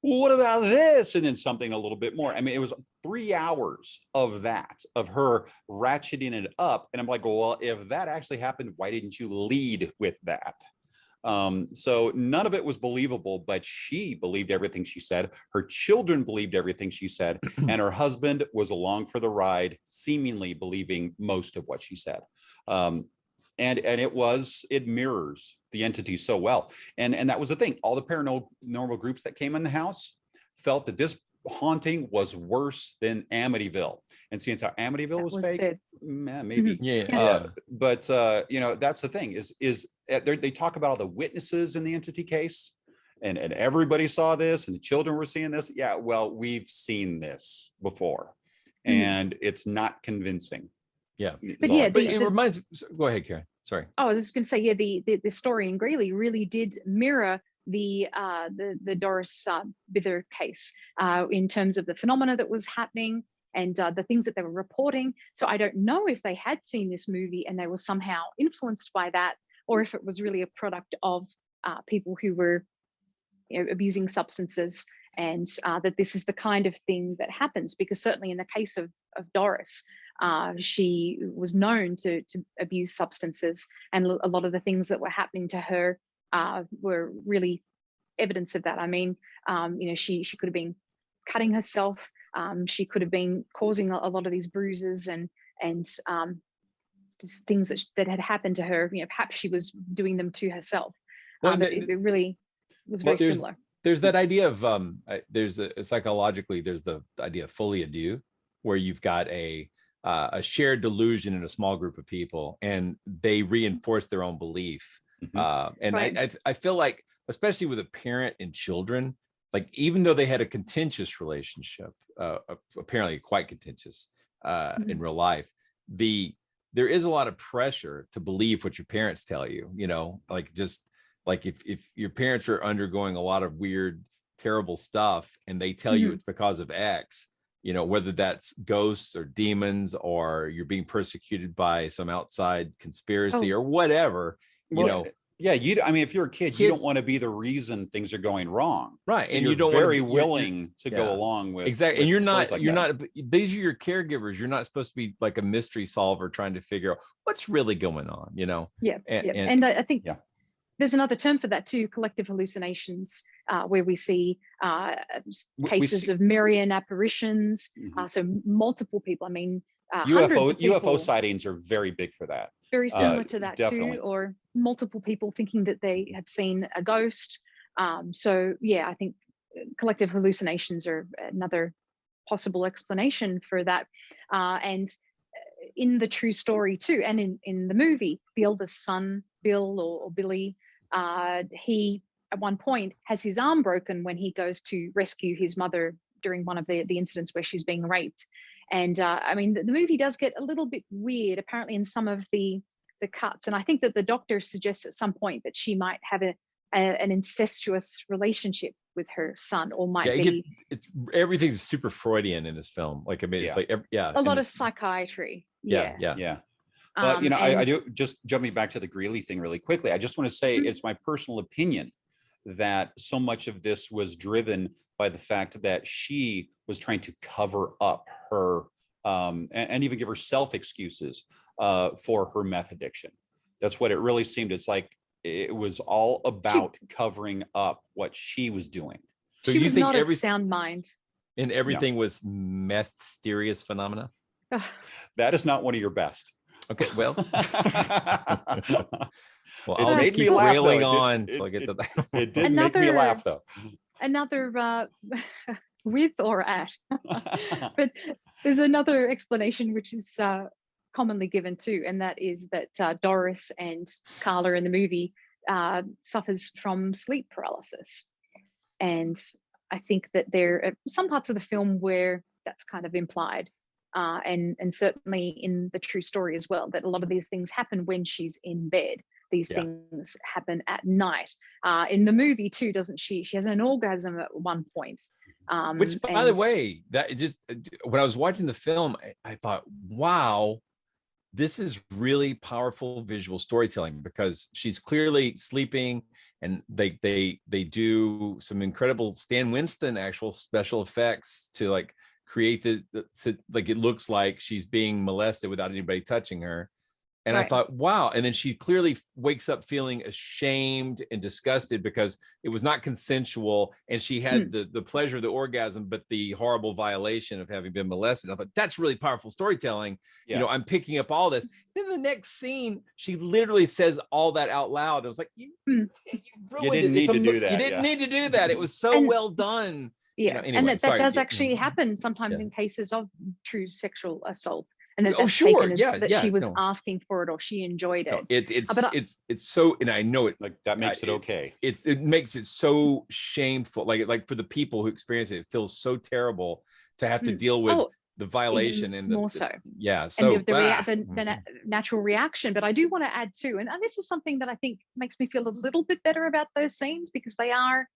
well, what about this? And then something a little bit more. I mean, it was 3 hours of that, of her ratcheting it up. And I'm like, well, if that actually happened, why didn't you lead with that? So none of it was believable, but she believed everything she said. Her children believed everything she said, and her husband was along for the ride, seemingly believing most of what she said. And it mirrors the entity so well. And that was the thing. All the paranormal groups that came in the house felt that this haunting was worse than Amityville. And since Amityville was fake, maybe. But you know, that's the thing is they talk about all the witnesses in the entity case, and everybody saw this, and the children were seeing this. Yeah, well, we've seen this before, and it's not convincing. Yeah, but yeah, but it reminds. Go ahead, Karen. Sorry. I was just going to say, yeah, the story in Greeley really did mirror the Doris Bither case in terms of the phenomena that was happening and the things that they were reporting. So I don't know if they had seen this movie and they were somehow influenced by that, or if it was really a product of people who were, you know, abusing substances, and that this is the kind of thing that happens. Because certainly in the case of Doris, she was known to abuse substances, and a lot of the things that were happening to her were really evidence of that. I mean, you know, she could have been cutting herself. She could have been causing a lot of these bruises and just things that had happened to her. You know, perhaps she was doing them to herself. But it really was very similar. There's that idea of psychologically, there's the idea of folie à deux, where you've got a shared delusion in a small group of people, and they reinforce their own belief. I feel like, especially with a parent and children, like even though they had a contentious relationship, apparently quite contentious in real life, there is a lot of pressure to believe what your parents tell you. You know, like just like if your parents are undergoing a lot of weird, terrible stuff, and they tell you it's because of X, you know, whether that's ghosts or demons, or you're being persecuted by some outside conspiracy or whatever, you know. Yeah, I mean, if you're a kid, you don't want to be the reason things are going wrong, right? So and you don't very willing to go along with exactly. And you're not. These are your caregivers. You're not supposed to be like a mystery solver trying to figure out what's really going on, you know. And I think there's another term for that too: collective hallucinations, where we see cases of Marian apparitions. So multiple people. I mean, UFO sightings are very big for that. Very similar to that definitely. too, or multiple people thinking that they have seen a ghost. So yeah, I think collective hallucinations are another possible explanation for that. And in the true story too, and in the movie, the eldest son, Bill or Billy, he at one point has his arm broken when he goes to rescue his mother during one of the incidents where she's being raped. And I mean, the movie does get a little bit weird, apparently, in some of the cuts. And I think that the doctor suggests at some point that she might have an incestuous relationship with her son, or might be. Everything's super Freudian in this film. Like, I mean, it's like, a lot of psychiatry. Yeah. But, you know, I do, just jumping back to the Greeley thing really quickly, I just want to say it's my personal opinion that so much of this was driven by the fact that she was trying to cover up her and even give herself excuses for her meth addiction. That's what it really seemed. It's like it was all about covering up what she was doing. So she was not of sound mind. And everything was mysterious phenomena. That is not one of your best. Okay, well, well, It I'll just made me keep laugh, railing though. on until I get to that. It did make me laugh, though. Another with or at, but there's another explanation which is commonly given too, and that is that Doris and Carla in the movie suffers from sleep paralysis, and I think that there are some parts of the film where that's kind of implied, and certainly in the true story as well, that a lot of these things happen when she's in bed. These things happen at night. In the movie too, doesn't she? She has an orgasm at one point. Which, by the way, that just when I was watching the film, I thought, wow, this is really powerful visual storytelling, because she's clearly sleeping, and they do some incredible Stan Winston actual special effects to like create like it looks like she's being molested without anybody touching her. And I thought, wow. And then she clearly wakes up feeling ashamed and disgusted because it was not consensual. And she had the pleasure of the orgasm, but the horrible violation of having been molested. I thought, that's really powerful storytelling. Yeah. You know, I'm picking up all this. Then the next scene, she literally says all that out loud. I was like, you ruined you didn't need to do that. You didn't need to do that. It was so well done. Yeah. You know, anyway, and that does actually happen sometimes in cases of true sexual assault. And that's taken as that she was asking for it or she enjoyed it. It's so, and I know it, like that makes it okay. It makes it so shameful. Like for the people who experience it, it feels so terrible to have to deal with the violation and more so. Yeah. So and the natural reaction. But I do want to add too, and this is something that I think makes me feel a little bit better about those scenes, because they are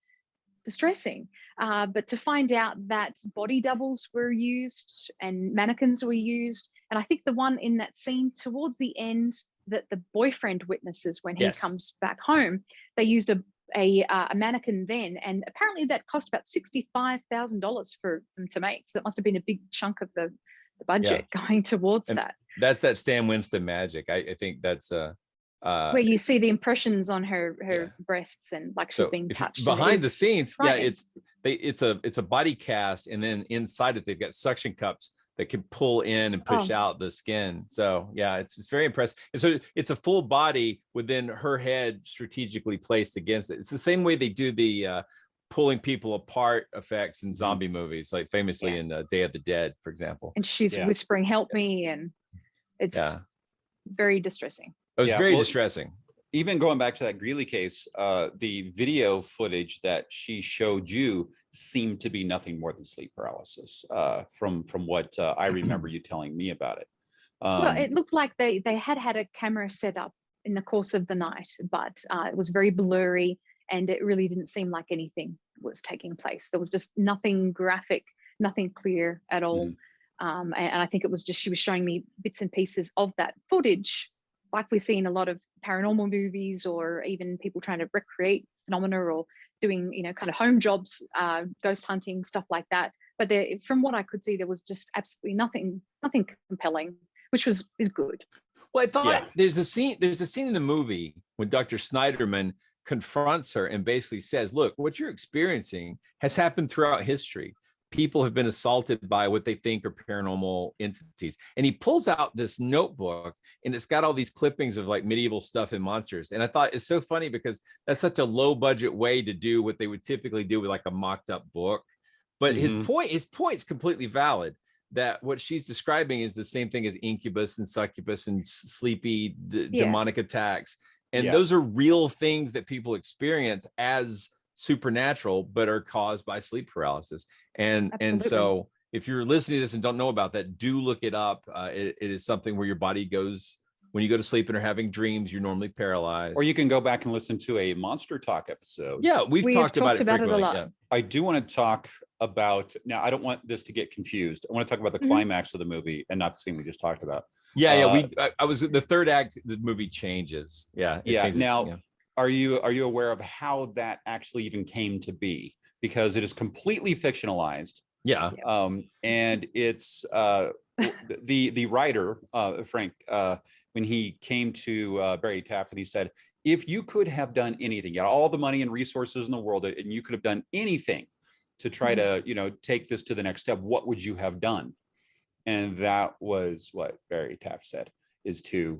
distressing, but to find out that body doubles were used and mannequins were used, and I think the one in that scene towards the end that the boyfriend witnesses when he comes back home, they used a mannequin then, and apparently that cost about $65,000 for them to make. So that must have been a big chunk of the budget going towards that. That's that Stan Winston magic. I think that's where you see the impressions on her breasts and like she's being touched behind the scenes. Frightening. It's a body cast, and then inside it they've got suction cups that can pull in and push out the skin. So yeah, it's very impressive. And so it's a full body within her head strategically placed against it. It's the same way they do the pulling people apart effects in zombie movies, like famously in Day of the Dead, for example. And she's whispering, "Help me," and it's very distressing. It was very distressing. Even going back to that Greeley case, the video footage that she showed you seemed to be nothing more than sleep paralysis, from what I remember you telling me about it. Well, it looked like they had a camera set up in the course of the night, but it was very blurry, and it really didn't seem like anything was taking place. There was just nothing graphic, nothing clear at all. And I think it was just she was showing me bits and pieces of that footage, like we see in a lot of paranormal movies, or even people trying to recreate phenomena or doing, kind of home jobs, ghost hunting, stuff like that. But from what I could see, there was just absolutely nothing compelling, which is good. Well, I thought there's a scene in the movie when Dr. Snyderman confronts her and basically says, look, what you're experiencing has happened throughout history. People have been assaulted by what they think are paranormal entities. And he pulls out this notebook, and it's got all these clippings of like medieval stuff and monsters. And I thought it's so funny because that's such a low budget way to do what they would typically do with like a mocked up book. But his point's completely valid, that what she's describing is the same thing as incubus and succubus and sleepy demonic attacks. And those are real things that people experience as supernatural, but are caused by sleep paralysis. And so if you're listening to this and don't know about that, do look it up. It is something where your body goes, when you go to sleep and are having dreams, you're normally paralyzed. Or you can go back and listen to a Monster Talk episode. Yeah, we've talked about it frequently. A lot. Yeah. I do want to talk about, now I don't want this to get confused. I want to talk about the climax of the movie and not the scene we just talked about. I was the third act, the movie changes. Changes, now are you aware of how that actually even came to be? Because it is completely fictionalized. And it's the writer, Frank, when he came to Barry Taft, and he said, if you could have done anything, you had all the money and resources in the world, and you could have done anything to try to, take this to the next step, what would you have done? And that was what Barry Taft said, is to,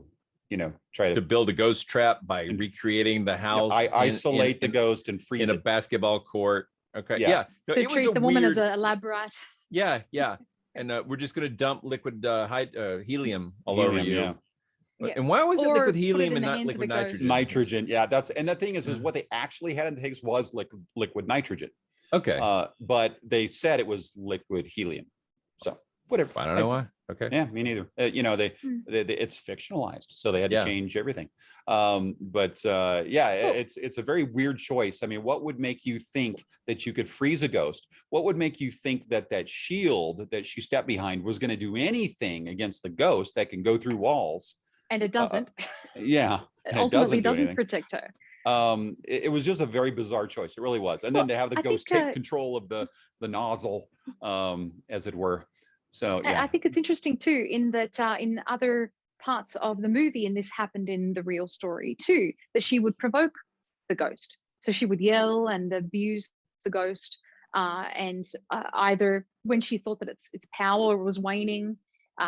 try to build a ghost trap by recreating the house. Isolate the ghost and freeze in a basketball court. Okay. Yeah. No, to treat the woman as a lab rat. Yeah. And we're just going to dump liquid helium all over you. Yeah. And why was it liquid put it helium in and the not hands of liquid a ghost. nitrogen? Nitrogen. Yeah. And the thing is what they actually had in the tanks was liquid nitrogen. Okay. But they said it was liquid helium. So whatever. I don't know why. Okay. Yeah, me neither. They it's fictionalized, so they had to change everything. It's a very weird choice. I mean, what would make you think that you could freeze a ghost? What would make you think that shield that she stepped behind was going to do anything against the ghost that can go through walls? And it doesn't. Yeah. It ultimately doesn't protect her. It was just a very bizarre choice. It really was. And then to have the ghost take control of the nozzle, as it were. So yeah. I think it's interesting too, in that in other parts of the movie, and this happened in the real story too, that she would provoke the ghost. So she would yell and abuse the ghost, and either when she thought that its power was waning,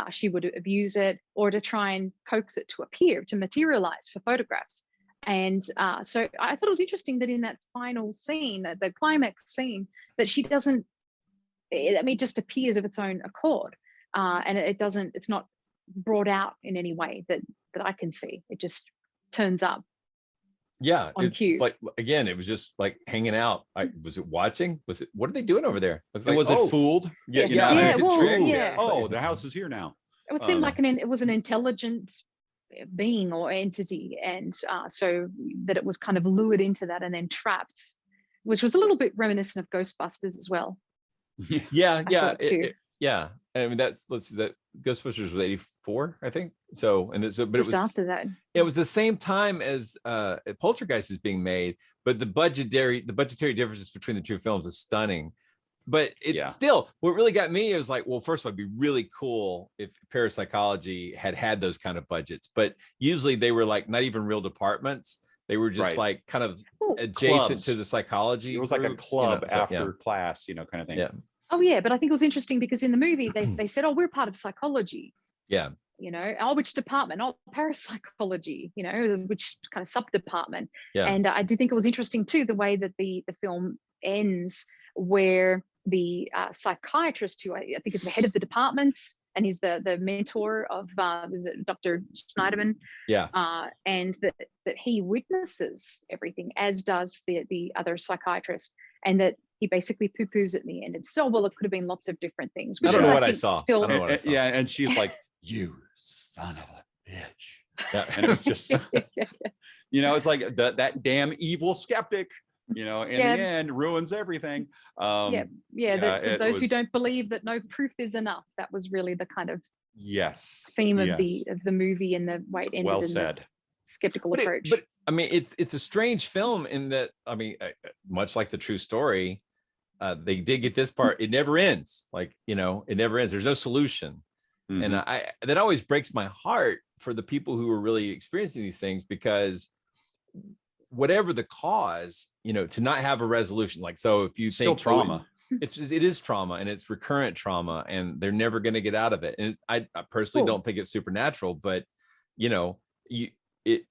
she would abuse it, or to try and coax it to appear, to materialize for photographs. And so I thought it was interesting that in that final scene, the climax scene, that she doesn't, it just appears of its own accord, and it's not brought out in any way that I can see. It just turns up. Yeah, on it's cue. like, again, it was just like hanging out. Was it watching? What are they doing over there? Was it fooled? Yeah, Oh, the house is here now. It would seem like it was an intelligent being or entity, and so that it was kind of lured into that and then trapped, which was a little bit reminiscent of Ghostbusters as well. Yeah. Yeah. I mean, that Ghostbusters was 1984, I think. So, but just it was after that. It was the same time as Poltergeist is being made, but the budgetary differences between the two films is stunning. But still, what really got me is like, well, first of all, it'd be really cool if Parapsychology had those kind of budgets, but usually they were like not even real departments. They were just like kind of adjacent clubs. To the psychology. It was like a club after class, kind of thing. Yeah. Oh yeah, but I think it was interesting because in the movie they said, "Oh, we're part of psychology." Yeah. Which department? Oh, parapsychology. Which kind of sub department. Yeah. And I did think it was interesting too the way that the film ends, where the psychiatrist, who I think is the head of the departments, and he's the mentor of is it Dr. Schneiderman? Yeah. And that he witnesses everything, as does the other psychiatrist, and that he basically poo-poos it in the end. It's it could have been lots of different things. I don't know what I saw. Still, yeah, and she's like, "You son of a bitch." Yeah. And it's just, it's like that damn evil skeptic. In the end, ruins everything. Those who don't believe that no proof is enough. That was really the kind of theme of the movie, and the way it ended. Well said. Skeptical approach. But I mean, it's a strange film in that, I mean, much like the true story, they did get this part. It never ends. Like, it never ends. There's no solution. Mm-hmm. And that always breaks my heart for the people who are really experiencing these things, because whatever the cause, to not have a resolution, like, so if you think still trauma, it is trauma, and it's recurrent trauma, and they're never going to get out of it. And I personally don't think it's supernatural, but it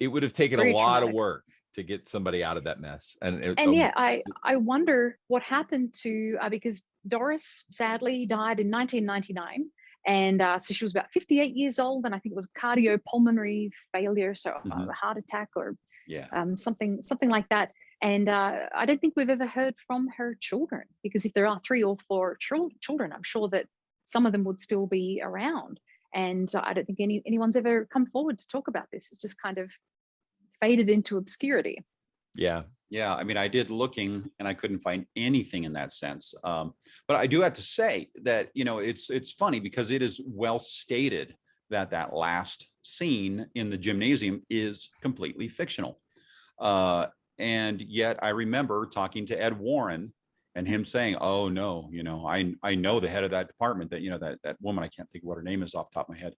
would have taken a lot of work to get somebody out of that mess. I wonder what happened to because Doris sadly died in 1999. And so she was about 58 years old, and I think it was cardiopulmonary failure, so a heart attack or something like that. And I don't think we've ever heard from her children, because if there are 3 or 4 children, I'm sure that some of them would still be around. And I don't think anyone's ever come forward to talk about this. It's just kind of faded into obscurity. Yeah. I mean, I did looking and I couldn't find anything in that sense. But I do have to say that, it's funny because it is well stated that last scene in the gymnasium is completely fictional. And yet I remember talking to Ed Warren and him saying, "Oh no, I know the head of that department, that that woman, I can't think of what her name is off the top of my head,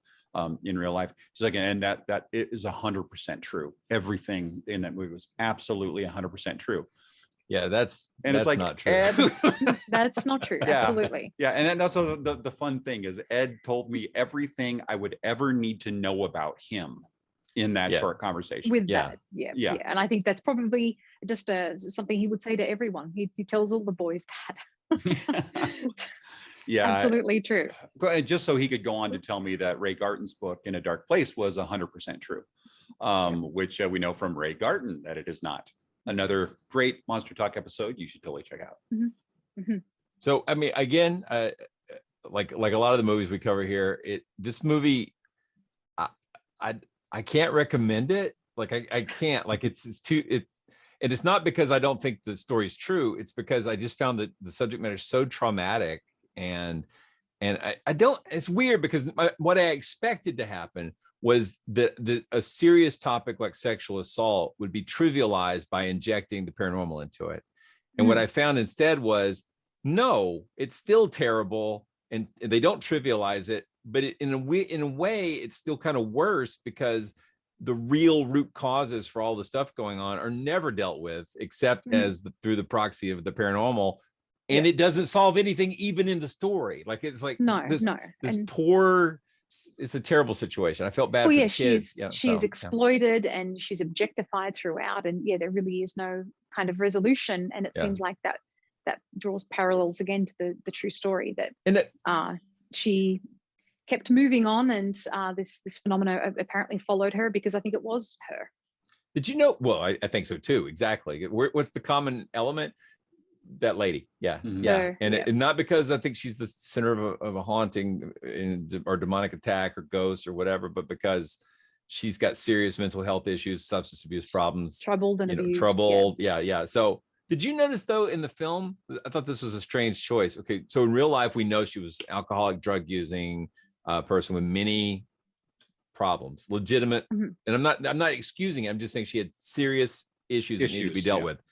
in real life." She's like, and that it is 100% true. Everything in that movie was absolutely 100% true. Yeah, that's it's like, not true. Ed, That's not true. Yeah. Absolutely. yeah, and then also the fun thing is Ed told me everything I would ever need to know about him in that Yeah. short conversation. With Yeah. that, yeah, Yeah. and I think that's probably just something he would say to everyone. He tells all the boys that. Yeah, Absolutely true. just so he could go on to tell me that Ray Garton's book In a Dark Place was 100% true, which we know from Ray Garton that it is not. Another great Monster Talk episode you should totally check out. So I mean, again, like a lot of the movies we cover here, this movie, I can't recommend it. Like I can't. Like it's and it's not because I don't think the story's true. It's because I just found that the subject matter is so traumatic, and I don't. It's weird because what I expected to happen was that a serious topic like sexual assault would be trivialized by injecting the paranormal into it. And what I found instead was, no, it's still terrible, and they don't trivialize it, but in a way, it's still kind of worse because the real root causes for all the stuff going on are never dealt with, except through the proxy of the paranormal, and it doesn't solve anything even in the story. Like it's like this poor. It's a terrible situation. I felt bad for the kids. She's exploited and she's objectified throughout, and there really is no kind of resolution. And it seems like that draws parallels again to the true story that she kept moving on, and this phenomena apparently followed her because I think it was her. Did you know? Well, I think so too. Exactly. What's the common element? That lady. And not because I think she's the center of a haunting or demonic attack or ghost or whatever, but because she's got serious mental health issues, substance abuse problems, troubled and abused. So did you notice though in the film, I thought this was a strange choice. Okay, so in real life we know she was alcoholic, drug using person with many problems, legitimate, and I'm not excusing it, I'm just saying she had serious issues that need to be dealt with.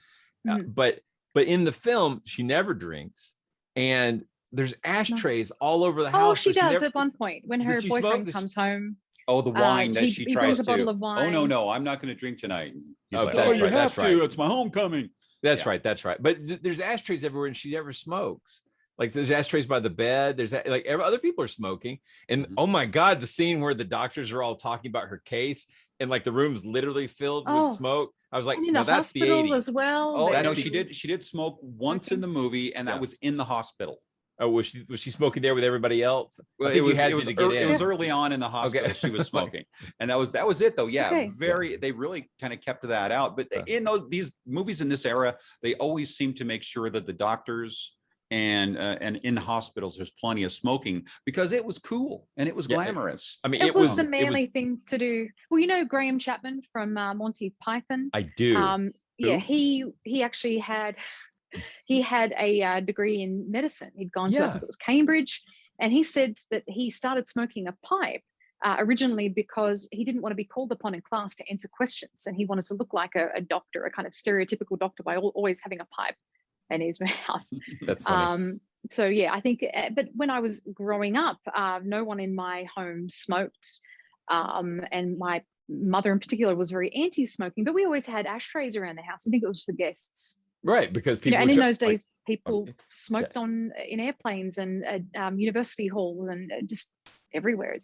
But in the film, she never drinks, and there's ashtrays all over the house. Oh, she does at one point when her boyfriend comes home. Oh, the wine that she tries to. Bottle of wine. Oh no, I'm not going to drink tonight. He's like, you have to. It's my homecoming. That's right. But there's ashtrays everywhere, and she never smokes. Like there's ashtrays by the bed. There's like other people are smoking, and oh my God, the scene where the doctors are all talking about her case, and like the room's literally filled with smoke. I was like, no, that's the 80s as well. Oh, no, she did smoke once in the movie, and that was in the hospital. Oh, was she smoking there with everybody else? Well, it was early on in the hospital. She was smoking, and that was it though. Yeah, they really kind of kept that out. But in these movies in this era, they always seem to make sure that the doctors and in hospitals there's plenty of smoking because it was cool and it was glamorous. I mean, it was a manly thing to do. Well, you know Graham Chapman from Monty Python. I do. He actually had a degree in medicine. He'd gone to I think it was Cambridge, and he said that he started smoking a pipe originally because he didn't want to be called upon in class to answer questions, and he wanted to look like a doctor, a kind of stereotypical doctor by always having a pipe in his mouth. That's funny. So I think, but when I was growing up, no one in my home smoked, and my mother in particular was very anti-smoking. But we always had ashtrays around the house. I think it was for guests, right? Because people, and in those days, people smoked in airplanes and university halls and just everywhere.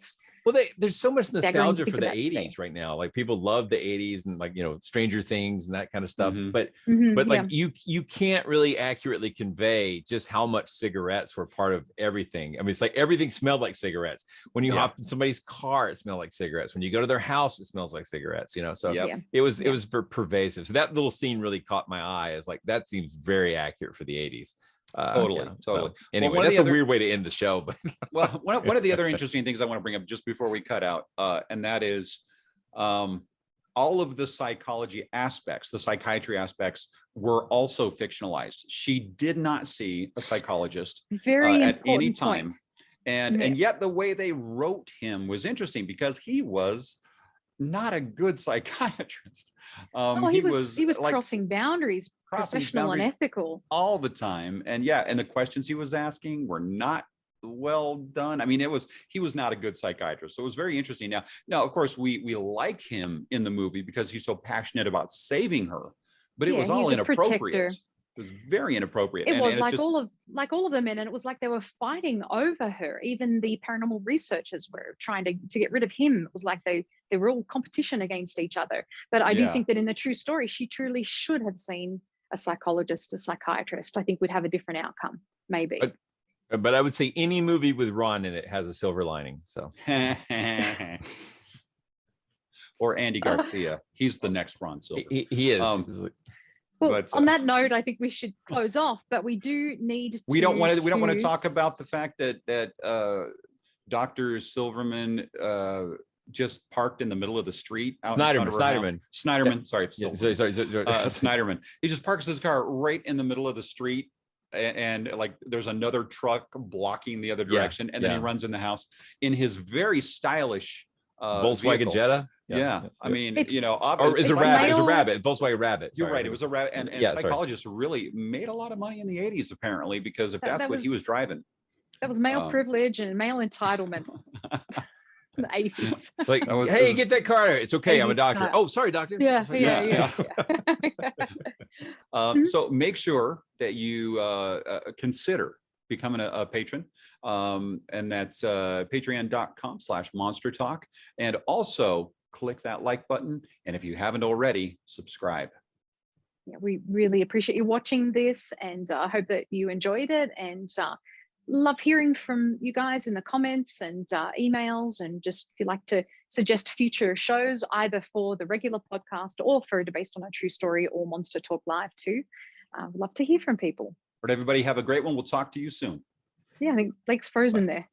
There's so much nostalgia for the 80s right now. Like people love the 80s and like, Stranger Things and that kind of stuff. But like you can't really accurately convey just how much cigarettes were part of everything. I mean, it's like everything smelled like cigarettes. When you hop in somebody's car, it smelled like cigarettes. When you go to their house, it smells like cigarettes, So it was pervasive. So that little scene really caught my eye as like, that seems very accurate for the 80s. Totally. So, anyway, that's a weird way to end the show. But one of the other interesting things I want to bring up just before we cut out, and that is all of the psychology aspects, the psychiatry aspects were also fictionalized. She did not see a psychologist at any time. And yet the way they wrote him was interesting because he was not a good psychiatrist. He was like, crossing boundaries, professional and ethical all the time. And the questions he was asking were not well done. I mean, he was not a good psychiatrist. So it was very interesting. Now, of course, we like him in the movie because he's so passionate about saving her, but it was all inappropriate. was very inappropriate. It was it's like just, all of the men, and it was like they were fighting over her. Even the paranormal researchers were trying to get rid of him. It was like they were all competition against each other. But I do Yeah. think that in the true story, she truly should have seen a psychologist, a psychiatrist. I think we'd have a different outcome, maybe. But I would say any movie with Ron in it has a silver lining. So or Andy Garcia. He's the next Ron Silver. he is. Well, But, on that note, I think we should close off. But we do need to. We don't want to choose- talk about the fact that Dr. Silverman just parked in the middle of the street. Out in front of her house. Snyderman. Sorry, Yeah, sorry. Snyderman. He just parks his car right in the middle of the street, and like there's another truck blocking the other direction, and then he runs in the house in his very stylish Volkswagen vehicle. Jetta. Yeah. I mean, It's- you know, Or is It's a rabbit? male- It's a rabbit. Volkswagen Rabbit. you're Sorry. right. It was a rabbit, and Yeah, sorry. psychologists really made a lot of money in the 80s, apparently, because if that's what he was driving. That was male privilege and male entitlement. In the 80s. Like, That was- hey, get that car. It's okay. I'm a 80s doctor. style. Oh, sorry, doctor. Yeah, Sorry. yeah. So make sure that you consider becoming a patron, and that's patreon.com/monster talk, and also click that like button, and if you haven't already, subscribe. Yeah, we really appreciate you watching this, and I hope that you enjoyed it, and love hearing from you guys in the comments and emails, and just if you'd like to suggest future shows, either for the regular podcast or for Based on a True Story or Monster Talk Live too. I'd love to hear from people. But everybody have a great one. We'll talk to you soon. Yeah, I think Blake's frozen there.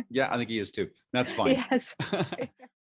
Yeah, I think he is too. That's fine. Yes.